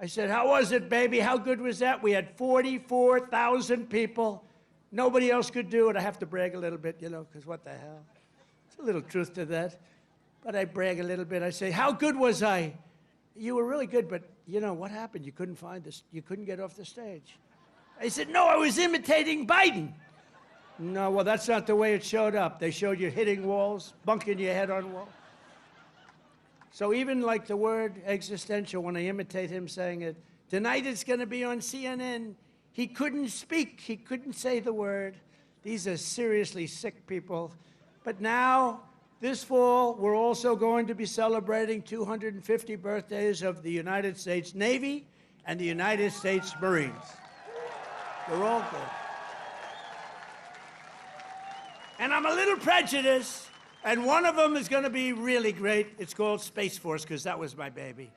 [SPEAKER 1] I said, how was it, baby? How good was that? We had 44,000 people. Nobody else could do it. I have to brag a little bit, you know, because what the hell? There's a little truth to that. But I brag a little bit. I say, how good was I? You were really good, but, you know, what happened? You couldn't find this. You couldn't get off the stage. I said, no, I was imitating Biden. No, well, that's not the way it showed up. They showed you hitting walls, bunking your head on walls. So even like the word existential, when I imitate him saying it, tonight it's going to be on CNN. He couldn't speak. He couldn't say the word. These are seriously sick people. But now, this fall, we're also going to be celebrating 250 birthdays of the United States Navy and the United States Marines. They're all good. And I'm a little prejudiced, and one of them is going to be really great. It's called Space Force, because that was my baby.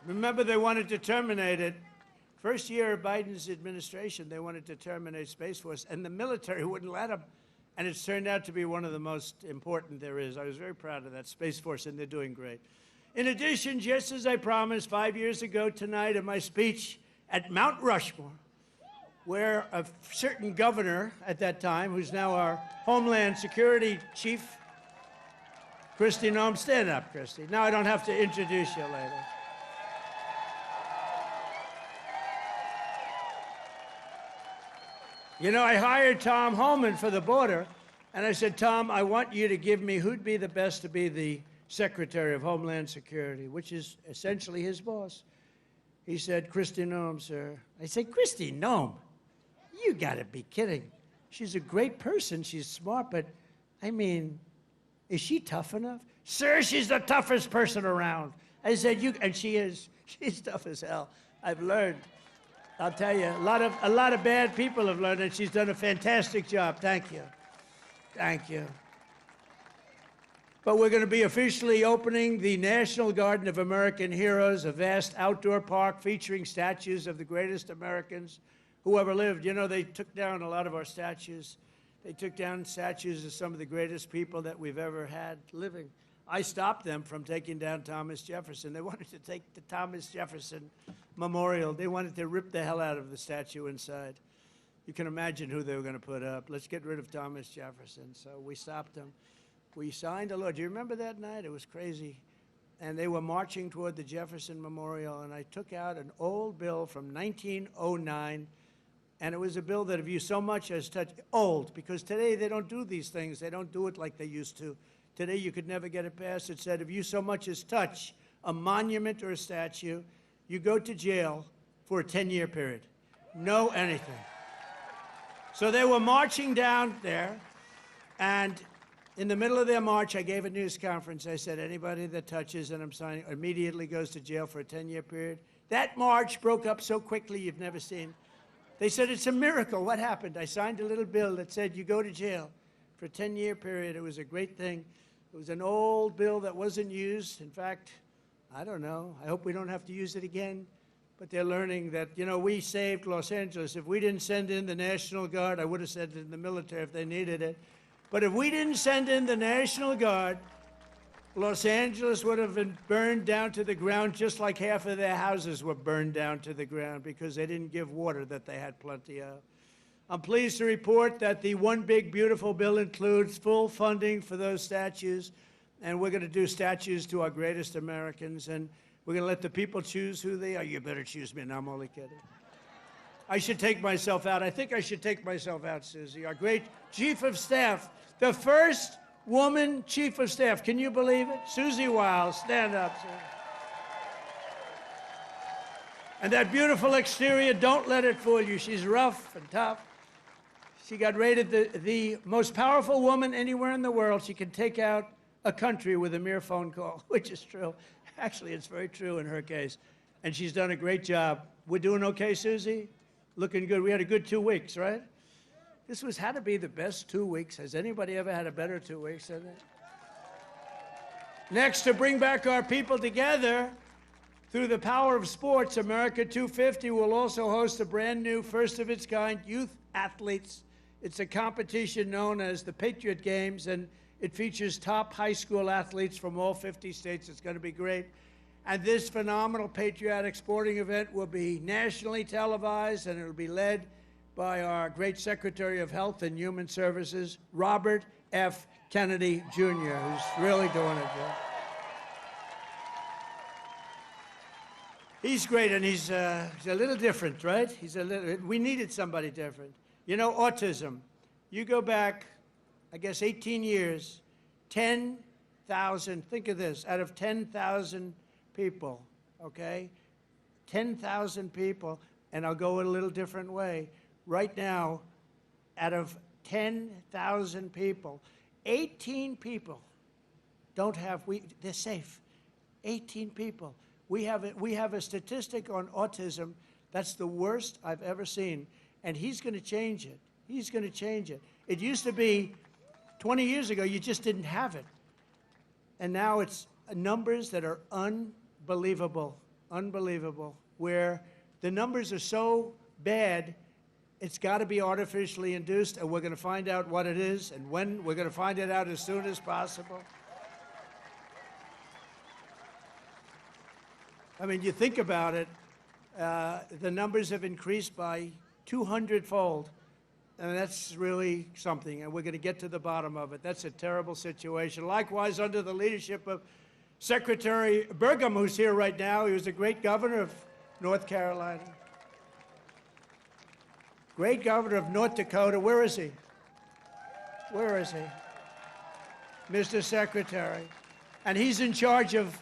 [SPEAKER 1] Remember, they wanted to terminate it. First year of Biden's administration, they wanted to terminate Space Force, and the military wouldn't let them. And it's turned out to be one of the most important there is. I was very proud of that Space Force, and they're doing great. In addition, just as I promised 5 years ago tonight in my speech at Mount Rushmore, where a certain governor at that time, who's now our Homeland Security chief, Kristi Noem, stand up, Kristi. Now I don't have to introduce you later. You know, I hired Tom Homan for the border, and I said, Tom, I want you to give me who'd be the best to be the Secretary of Homeland Security, which is essentially his boss. He said, Kristi Noem, sir. I said, Kristi Noem? You gotta be kidding. She's a great person, she's smart, but I mean, is she tough enough? Sir, she's the toughest person around. I said, and she is. She's tough as hell. I've learned. I'll tell you, a lot of bad people have learned, and she's done a fantastic job. Thank you. Thank you. But we're going to be officially opening the National Garden of American Heroes, a vast outdoor park featuring statues of the greatest Americans who ever lived. You know, they took down a lot of our statues. They took down statues of some of the greatest people that we've ever had living. I stopped them from taking down Thomas Jefferson. They wanted to take the Thomas Jefferson Memorial. They wanted to rip the hell out of the statue inside. You can imagine who they were going to put up. Let's get rid of Thomas Jefferson. So we stopped them. We signed a law. Do you remember that night? It was crazy. And they were marching toward the Jefferson Memorial, and I took out an old bill from 1909, and it was a bill that if you so much as touch, old, because today they don't do these things. They don't do it like they used to. Today you could never get it passed. It said if you so much as touch a monument or a statue, you go to jail for a 10-year period. No anything. So they were marching down there, and in the middle of their march, I gave a news conference. I said, anybody that touches, and I'm signing, immediately goes to jail for a 10-year period. That march broke up so quickly you've never seen. They said, it's a miracle. What happened? I signed a little bill that said you go to jail for a 10-year period. It was a great thing. It was an old bill that wasn't used. In fact, I don't know. I hope we don't have to use it again. But they're learning that, you know, we saved Los Angeles. If we didn't send in the National Guard, I would have sent it in the military if they needed it. But if we didn't send in the National Guard, Los Angeles would have been burned down to the ground just like half of their houses were burned down to the ground because they didn't give water that they had plenty of. I'm pleased to report that the One Big Beautiful Bill includes full funding for those statues, and we're going to do statues to our greatest Americans, and we're going to let the people choose who they are. You better choose me. No, I'm only kidding. I should take myself out. I think I should take myself out, Susie. Our great Chief of Staff, the first woman Chief of Staff. Can you believe it? Susie Wiles, stand up, sir. And that beautiful exterior, don't let it fool you. She's rough and tough. She got rated the most powerful woman anywhere in the world. She can take out a country with a mere phone call, which is true. Actually, it's very true in her case. And she's done a great job. We're doing okay, Susie? Looking good. We had a good 2 weeks, right? This had to be the best 2 weeks. Has anybody ever had a better 2 weeks than that? Next, to bring back our people together, through the power of sports, America 250 will also host a brand new, first-of-its-kind youth athletes It's a competition known as the Patriot Games, and it features top high school athletes from all 50 states. It's going to be great. And this phenomenal patriotic sporting event will be nationally televised, and it will be led by our great Secretary of Health and Human Services, Robert F. Kennedy, Jr., who's really doing it. He's great, and he's a little different, right? We needed somebody different. You know, autism. You go back, I guess, 18 years, 10,000, think of this, out of 10,000 people, okay? 10,000 people, and I'll go a little different way. Right now, out of 10,000 people, 18 people don't have, they're safe. 18 people. We have a statistic on autism that's the worst I've ever seen, and he's going to change it. He's going to change it. It used to be 20 years ago, you just didn't have it. And now it's numbers that are unbelievable, where the numbers are so bad, it's got to be artificially induced, and we're going to find out what it is and when. We're going to find it out as soon as possible. I mean, you think about it, the numbers have increased by 200-fold, and that's really something, and we're going to get to the bottom of it. That's a terrible situation. Likewise, under the leadership of Secretary Burgum, who's here right now, he was a great governor of North Carolina. Great governor of North Dakota. Where is he? Where is he? Mr. Secretary. And he's in charge of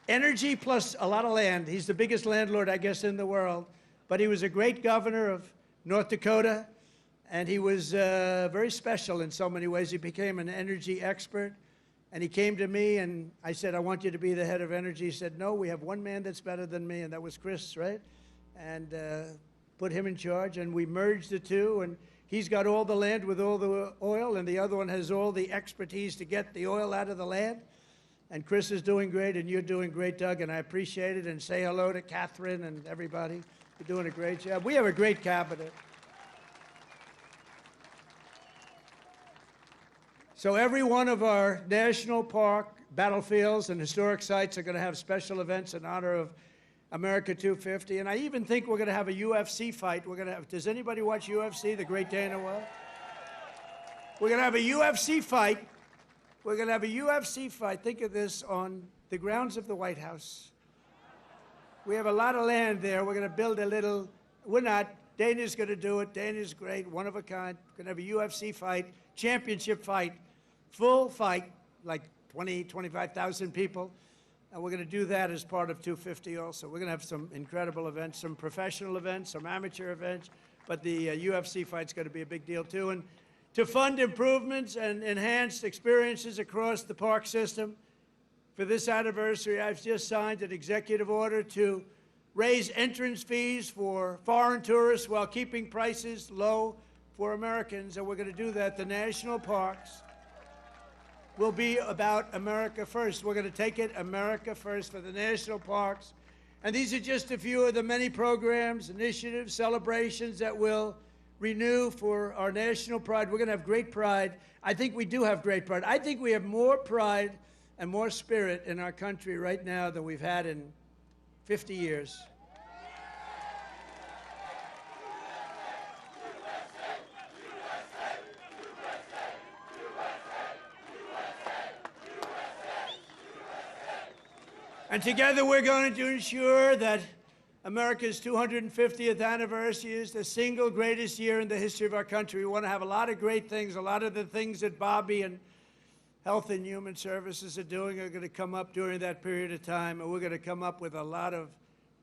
[SPEAKER 1] energy plus a lot of land. He's the biggest landlord, I guess, in the world. But he was a great governor of North Dakota, and he was very special in so many ways. He became an energy expert, and he came to me, and I said, I want you to be the head of energy. He said, no, we have one man that's better than me, and that was Chris, right? And put him in charge, and we merged the two, and he's got all the land with all the oil, and the other one has all the expertise to get the oil out of the land. And Chris is doing great, and you're doing great, Doug, and I appreciate it. And say hello to Catherine and everybody. You're doing a great job. We have a great cabinet. So every one of our national park, battlefields, and historic sites are going to have special events in honor of America 250. And I even think we're going to have a UFC fight. We're going to have, does anybody watch UFC, the great Dana White? We're going to have a UFC fight. We're going to have a UFC fight, think of this, on the grounds of the White House. We have a lot of land there. We're going to build a little, we're not, Dana's going to do it. Dana's great, one of a kind. We're going to have a UFC fight, championship fight, full fight, like 20, 25,000 people. And we're going to do that as part of 250 also. We're going to have some incredible events, some professional events, some amateur events, but the UFC fight's going to be a big deal too. And to fund improvements and enhanced experiences across the park system. For this anniversary, I've just signed an executive order to raise entrance fees for foreign tourists while keeping prices low for Americans, and we're going to do that. The national parks will be about America first. We're going to take it America first for the national parks. And these are just a few of the many programs, initiatives, celebrations that will renew for our national pride. We're going to have great pride. I think we do have great pride. I think we have more pride and more spirit in our country right now than we've had in 50 years. And together we're going to ensure that America's 250th anniversary is the single greatest year in the history of our country. We want to have a lot of great things. A lot of the things that Bobby and Health and Human Services are doing are going to come up during that period of time. And we're going to come up with a lot of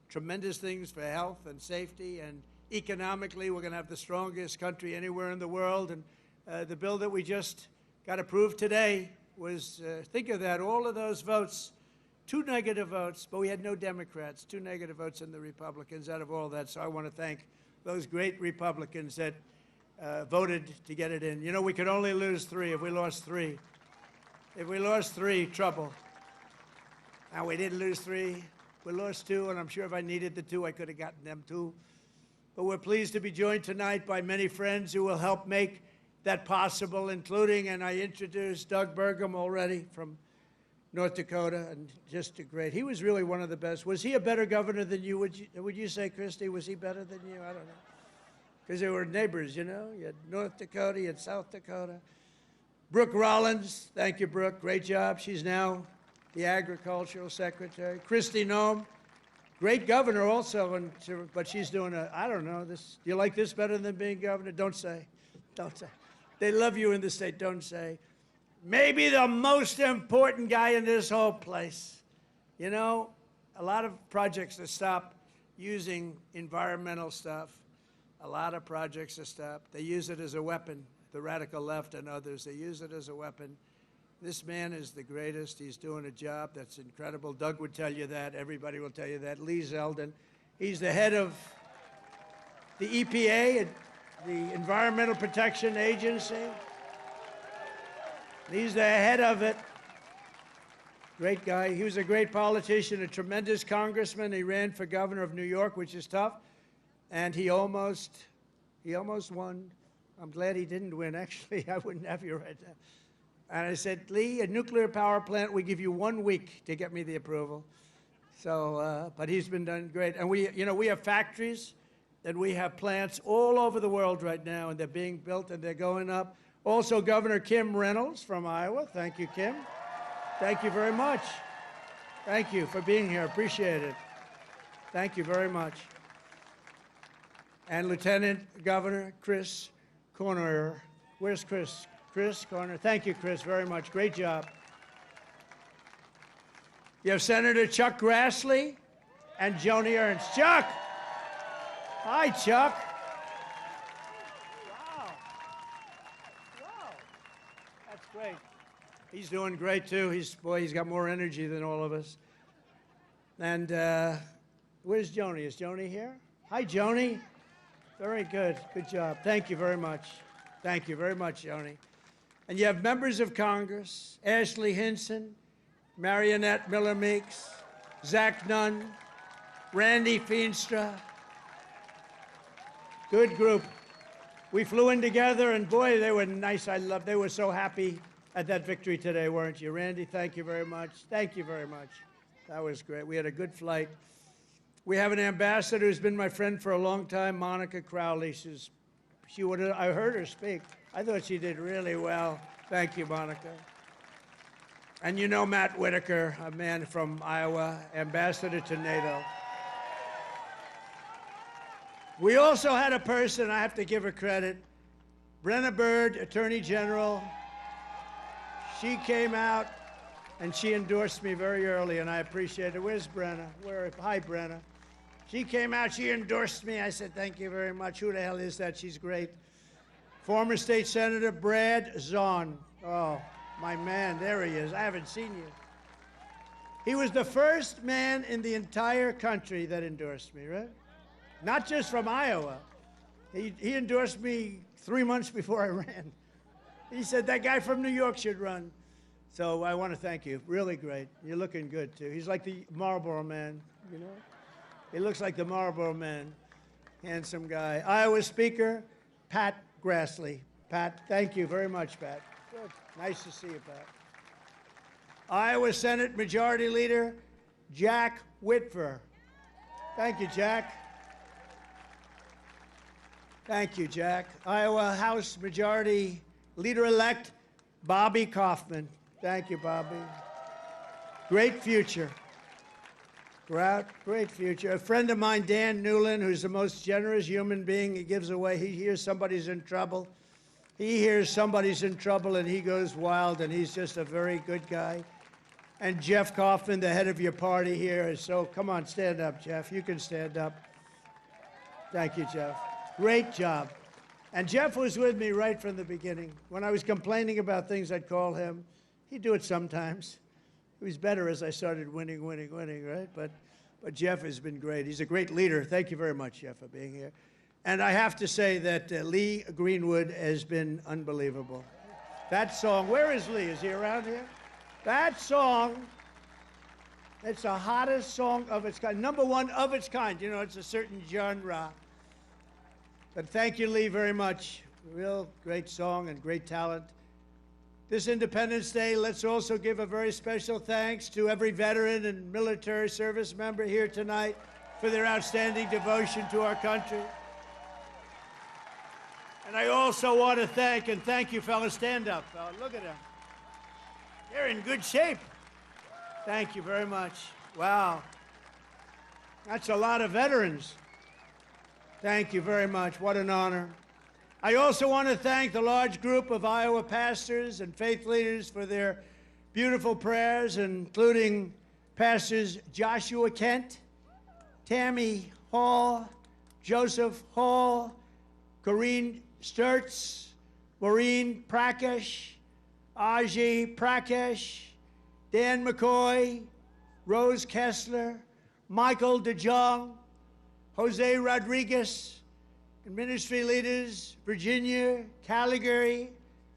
[SPEAKER 1] tremendous things for health and safety. And economically, we're going to have the strongest country anywhere in the world. And the bill that we just got approved today was, think of that, all of those votes. 2 negative votes, but we had no Democrats, 2 negative votes in the Republicans out of all that. So I want to thank those great Republicans that voted to get it in. You know, we could only lose 3. If we lost 3, trouble. Now, we didn't lose 3. We lost 2, and I'm sure if I needed the 2, I could have gotten them too. But we're pleased to be joined tonight by many friends who will help make that possible, including, and I introduced Doug Burgum already from North Dakota, and just a great. He was really one of the best. Was he a better governor than you? Would you say, Christy, was he better than you? I don't know. Because they were neighbors, you know? You had North Dakota, you had South Dakota. Brooke Rollins, thank you, Brooke. Great job. She's now the agricultural secretary. Christy Noem, great governor also, but she's doing I don't know, this. Do you like this better than being governor? Don't say. Don't say. They love you in the state. Don't say. Maybe the most important guy in this whole place. You know, a lot of projects that stop using environmental stuff, a lot of projects that stop. They use it as a weapon, the radical left and others. They use it as a weapon. This man is the greatest. He's doing a job that's incredible. Doug would tell you that. Everybody will tell you that. Lee Zeldin. He's the head of the EPA, the Environmental Protection Agency. He's the head of it. Great guy. He was a great politician, a tremendous congressman. He ran for governor of New York, which is tough. And he almost won. I'm glad he didn't win, actually. I wouldn't have you right now. And I said, Lee, a nuclear power plant, we give you 1 week to get me the approval. So, but he's been done great. And we have factories and we have plants all over the world right now, and they're being built and they're going up. Also, Governor Kim Reynolds from Iowa. Thank you, Kim. Thank you very much. Thank you for being here. Appreciate it. Thank you very much. And Lieutenant Governor Chris Corner. Where's Chris? Chris Corner. Thank you, Chris, very much. Great job. You have Senator Chuck Grassley and Joni Ernst. Chuck! Hi, Chuck. Wow. That's great. He's doing great, too. He's got more energy than all of us. And where's Joni? Is Joni here? Hi, Joni. Very good. Good job. Thank you very much. Thank you very much, Joni. And you have members of Congress, Ashley Hinson, Marionette Miller Meeks, Zach Nunn, Randy Feenstra. Good group. We flew in together, and boy, they were nice. They were so happy at that victory today, weren't you? Randy, thank you very much. Thank you very much. That was great. We had a good flight. We have an ambassador who's been my friend for a long time, Monica Crowley. I heard her speak. I thought she did really well. Thank you, Monica. And you know Matt Whitaker, a man from Iowa, ambassador to NATO. We also had a person, I have to give her credit, Brenna Bird, Attorney General. She came out and she endorsed me very early, and I appreciate it. Where's Brenna? Hi, Brenna. She came out, she endorsed me. I said, thank you very much. Who the hell is that? She's great. Former State Senator Brad Zahn. Oh, my man, there he is. I haven't seen you. He was the first man in the entire country that endorsed me, right? Not just from Iowa. He endorsed me 3 months before I ran. He said, that guy from New York should run. So I want to thank you. Really great. You're looking good, too. He's like the Marlboro Man, you know? He looks like the Marlboro Man. Handsome guy. Iowa Speaker, Pat Grassley. Pat, thank you very much, Pat. Good. Nice to see you, Pat. Iowa Senate Majority Leader, Jack Whitver. Thank you, Jack. Thank you, Jack. Iowa House Majority Leader-elect, Bobby Kaufman. Thank you, Bobby. Great future. Great future. A friend of mine, Dan Newland, who's the most generous human being. He gives away. He hears somebody's in trouble. He hears somebody's in trouble, and he goes wild, and he's just a very good guy. And Jeff Kaufman, the head of your party here, is so, come on, stand up, Jeff. You can stand up. Thank you, Jeff. Great job. And Jeff was with me right from the beginning. When I was complaining about things, I'd call him. He'd do it sometimes. It was better as I started winning, right? But Jeff has been great. He's a great leader. Thank you very much, Jeff, for being here. And I have to say that Lee Greenwood has been unbelievable. That song, where is Lee? Is he around here? That song, it's the hottest song of its kind. #1 of its kind. You know, it's a certain genre. But thank you, Lee, very much. Real great song and great talent. This Independence Day, let's also give a very special thanks to every veteran and military service member here tonight for their outstanding devotion to our country. And I also want to thank you, fellas. Stand up, fella. Look at them. They're in good shape. Thank you very much. Wow. That's a lot of veterans. Thank you very much. What an honor. I also want to thank the large group of Iowa pastors and faith leaders for their beautiful prayers, including Pastors Joshua Kent, Tammy Hall, Joseph Hall, Corrine Sturtz, Maureen Prakash, Aji Prakash, Dan McCoy, Rose Kessler, Michael DeJong, Jose Rodriguez, and ministry leaders, Virginia, Calgary,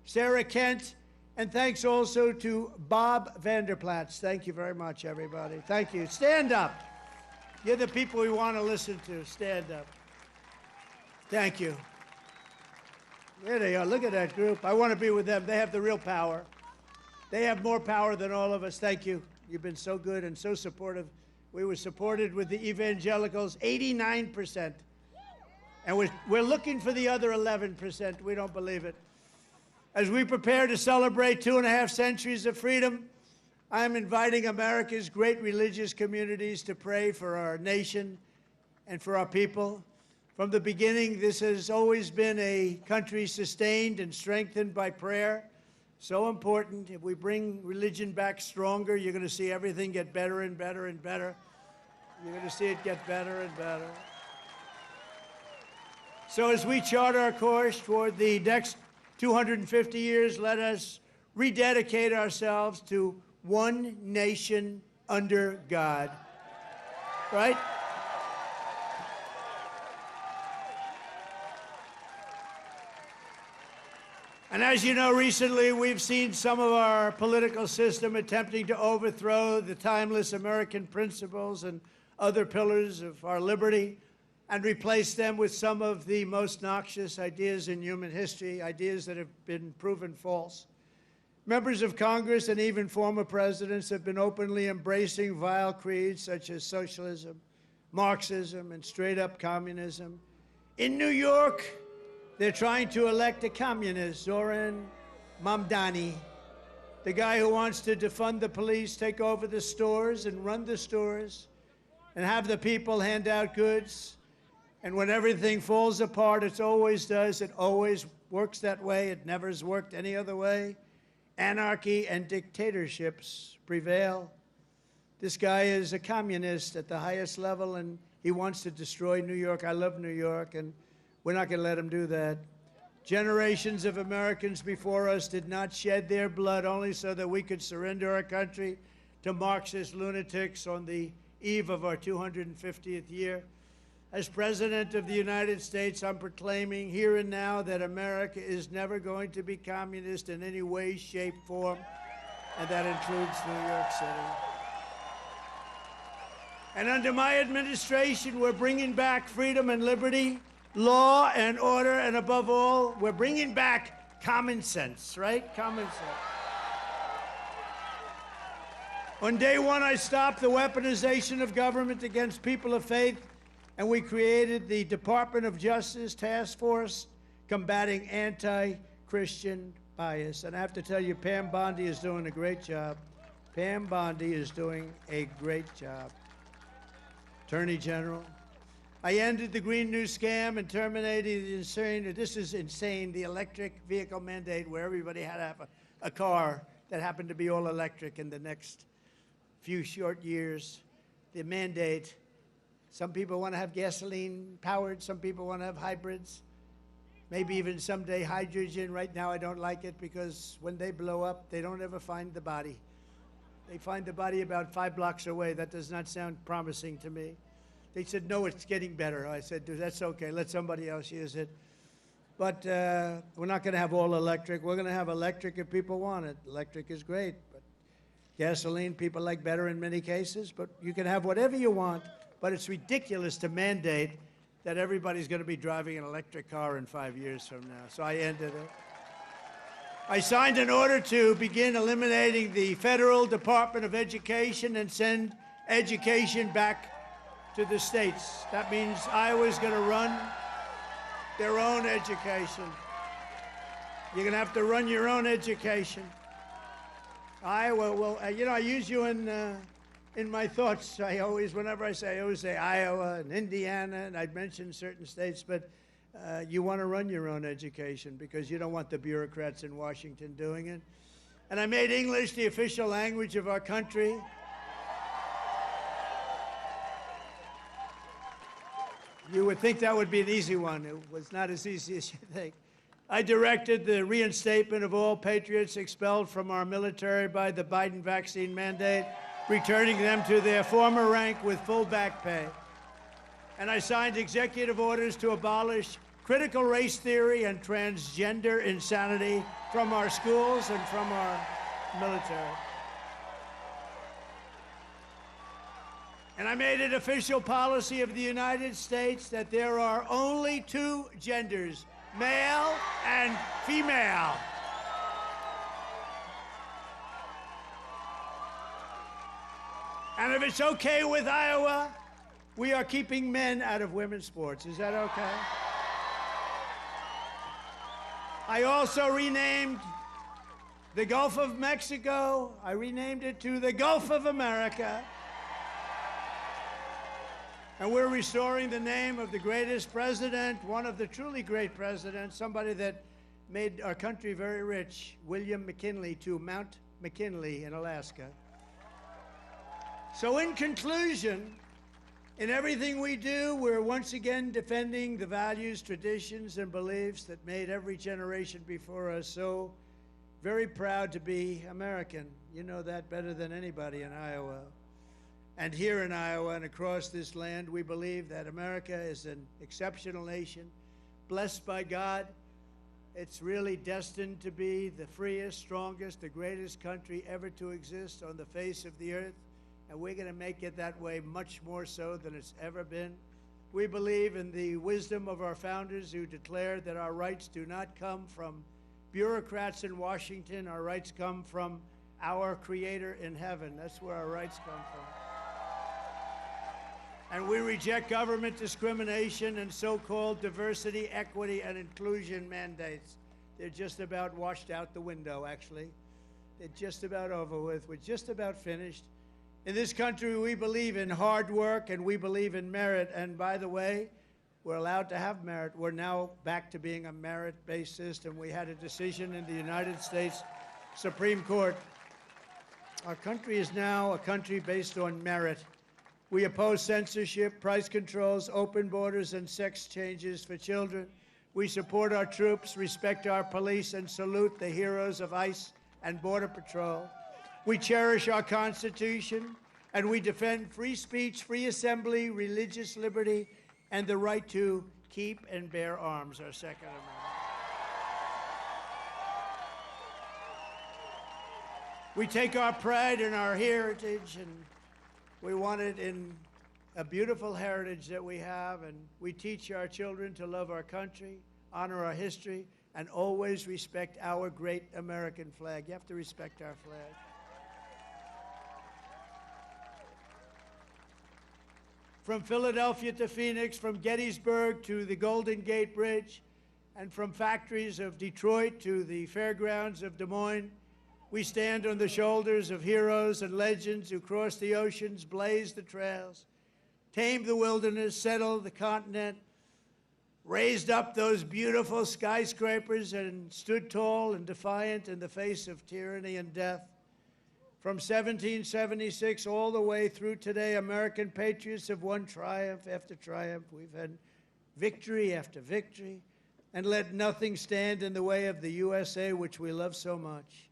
[SPEAKER 1] Sarah Kent, and thanks also to Bob Vanderplatz. Thank you very much, everybody. Thank you. Stand up. You're the people we want to listen to. Stand up. Thank you. There they are. Look at that group. I want to be with them. They have the real power. They have more power than all of us. Thank you. You've been so good and so supportive. We were supported with the evangelicals, 89%. And we're looking for the other 11%. We don't believe it. As we prepare to celebrate 2.5 centuries of freedom, I'm inviting America's great religious communities to pray for our nation and for our people. From the beginning, this has always been a country sustained and strengthened by prayer. So important. If we bring religion back stronger, you're going to see everything get better and better and better. You're going to see it get better and better. So as we chart our course toward the next 250 years, let us rededicate ourselves to one nation under God. Right? And as you know, recently we've seen some of our political system attempting to overthrow the timeless American principles and other pillars of our liberty and replace them with some of the most noxious ideas in human history, ideas that have been proven false. Members of Congress and even former presidents have been openly embracing vile creeds such as socialism, Marxism, and straight-up communism. In New York, they're trying to elect a communist, Zoran Mamdani, the guy who wants to defund the police, take over the stores and run the stores, and have the people hand out goods. And when everything falls apart, it always does. It always works that way. It never has worked any other way. Anarchy and dictatorships prevail. This guy is a communist at the highest level, and he wants to destroy New York. I love New York, and we're not going to let him do that. Generations of Americans before us did not shed their blood only so that we could surrender our country to Marxist lunatics on the eve of our 250th year. As President of the United States, I'm proclaiming here and now that America is never going to be communist in any way, shape, form, and that includes New York City. And under my administration, we're bringing back freedom and liberty, law and order, and above all, we're bringing back common sense, right? Common sense. On day one, I stopped the weaponization of government against people of faith, and we created the Department of Justice Task Force combating anti-Christian bias. And I have to tell you, Pam Bondi is doing a great job. Pam Bondi is doing a great job. Attorney General. I ended the Green New Scam and terminated the insane, the electric vehicle mandate where everybody had to have a car that happened to be all electric in the next few short years. The mandate. Some people want to have gasoline powered. Some people want to have hybrids. Maybe even someday hydrogen. Right now I don't like it because when they blow up, they don't ever find the body. They find the body about 5 blocks away. That does not sound promising to me. They said, no, it's getting better. I said, that's okay. Let somebody else use it. But we're not going to have all electric. We're going to have electric if people want it. Electric is great. But gasoline, people like better in many cases. But you can have whatever you want. But it's ridiculous to mandate that everybody's going to be driving an electric car in 5 years from now. So I ended it. I signed an order to begin eliminating the Federal Department of Education and send education back to the states. That means Iowa's going to run their own education. You're going to have to run your own education. Iowa, well, I use you in my thoughts. Whenever I always say Iowa and Indiana, and I'd mention certain states, but you want to run your own education because you don't want the bureaucrats in Washington doing it. And I made English the official language of our country. You would think that would be an easy one. It was not as easy as you think. I directed the reinstatement of all patriots expelled from our military by the Biden vaccine mandate, returning them to their former rank with full back pay. And I signed executive orders to abolish critical race theory and transgender insanity from our schools and from our military. And I made it official policy of the United States that there are only two genders, male and female. And if it's okay with Iowa, we are keeping men out of women's sports. Is that okay? I also renamed the Gulf of Mexico. I renamed it to the Gulf of America. And we're restoring the name of the greatest president, one of the truly great presidents, somebody that made our country very rich, William McKinley, to Mount McKinley in Alaska. So in conclusion, in everything we do, we're once again defending the values, traditions, and beliefs that made every generation before us so very proud to be American. You know that better than anybody in Iowa. And here in Iowa and across this land, we believe that America is an exceptional nation, blessed by God. It's really destined to be the freest, strongest, the greatest country ever to exist on the face of the earth. And we're going to make it that way much more so than it's ever been. We believe in the wisdom of our founders who declared that our rights do not come from bureaucrats in Washington. Our rights come from our Creator in heaven. That's where our rights come from. And we reject government discrimination and so-called diversity, equity, and inclusion mandates. They're just about washed out the window, actually. They're just about over with. We're just about finished. In this country, we believe in hard work and we believe in merit. And by the way, we're allowed to have merit. We're now back to being a merit-based system. We had a decision in the United States Supreme Court. Our country is now a country based on merit. We oppose censorship, price controls, open borders, and sex changes for children. We support our troops, respect our police, and salute the heroes of ICE and Border Patrol. We cherish our Constitution, and we defend free speech, free assembly, religious liberty, and the right to keep and bear arms, our Second Amendment. We take our pride in our heritage, and we want it in a beautiful heritage that we have, and we teach our children to love our country, honor our history, and always respect our great American flag. You have to respect our flag. From Philadelphia to Phoenix, from Gettysburg to the Golden Gate Bridge, and from factories of Detroit to the fairgrounds of Des Moines, we stand on the shoulders of heroes and legends who crossed the oceans, blazed the trails, tamed the wilderness, settled the continent, raised up those beautiful skyscrapers, and stood tall and defiant in the face of tyranny and death. From 1776 all the way through today, American patriots have won triumph after triumph. We've had victory after victory, and let nothing stand in the way of the USA, which we love so much.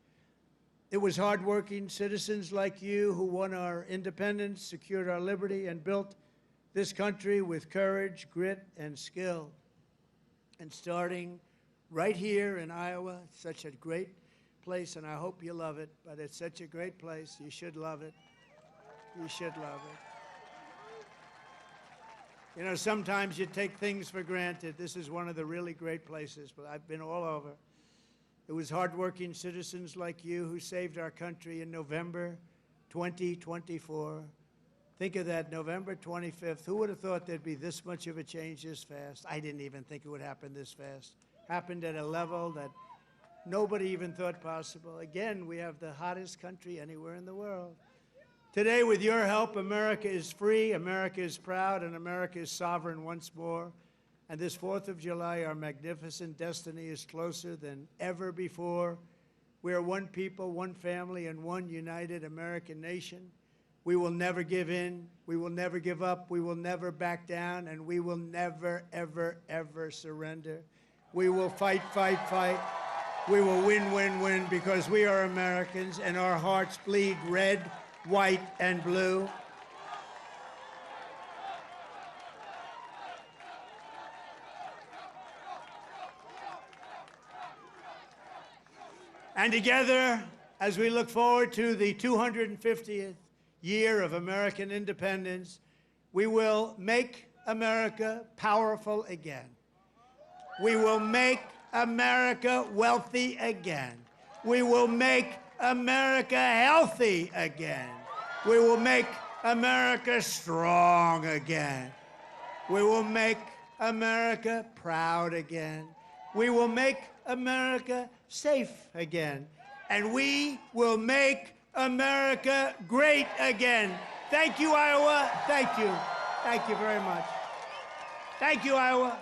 [SPEAKER 1] It was hardworking citizens like you who won our independence, secured our liberty, and built this country with courage, grit, and skill. And starting right here in Iowa, it's such a great place, and I hope you love it, but it's such a great place. You should love it. You should love it. You know, sometimes you take things for granted. This is one of the really great places, but I've been all over. It was hardworking citizens like you who saved our country in November 2024. Think of that, November 25th. Who would have thought there'd be this much of a change this fast? I didn't even think it would happen this fast. Happened at a level that nobody even thought possible. Again, we have the hottest country anywhere in the world. Today, with your help, America is free, America is proud, and America is sovereign once more. And this 4th of July, our magnificent destiny is closer than ever before. We are one people, one family, and one united American nation. We will never give in. We will never give up. We will never back down. And we will never, ever, ever surrender. We will fight, fight, fight. We will win, win, win, because we are Americans and our hearts bleed red, white, and blue. And together, as we look forward to the 250th year of American independence, we will make America powerful again. We will make America wealthy again. We will make America healthy again. We will make America strong again. We will make America proud again. We will make America safe again. And we will make America great again. Thank you, Iowa. Thank you. Thank you very much. Thank you, Iowa.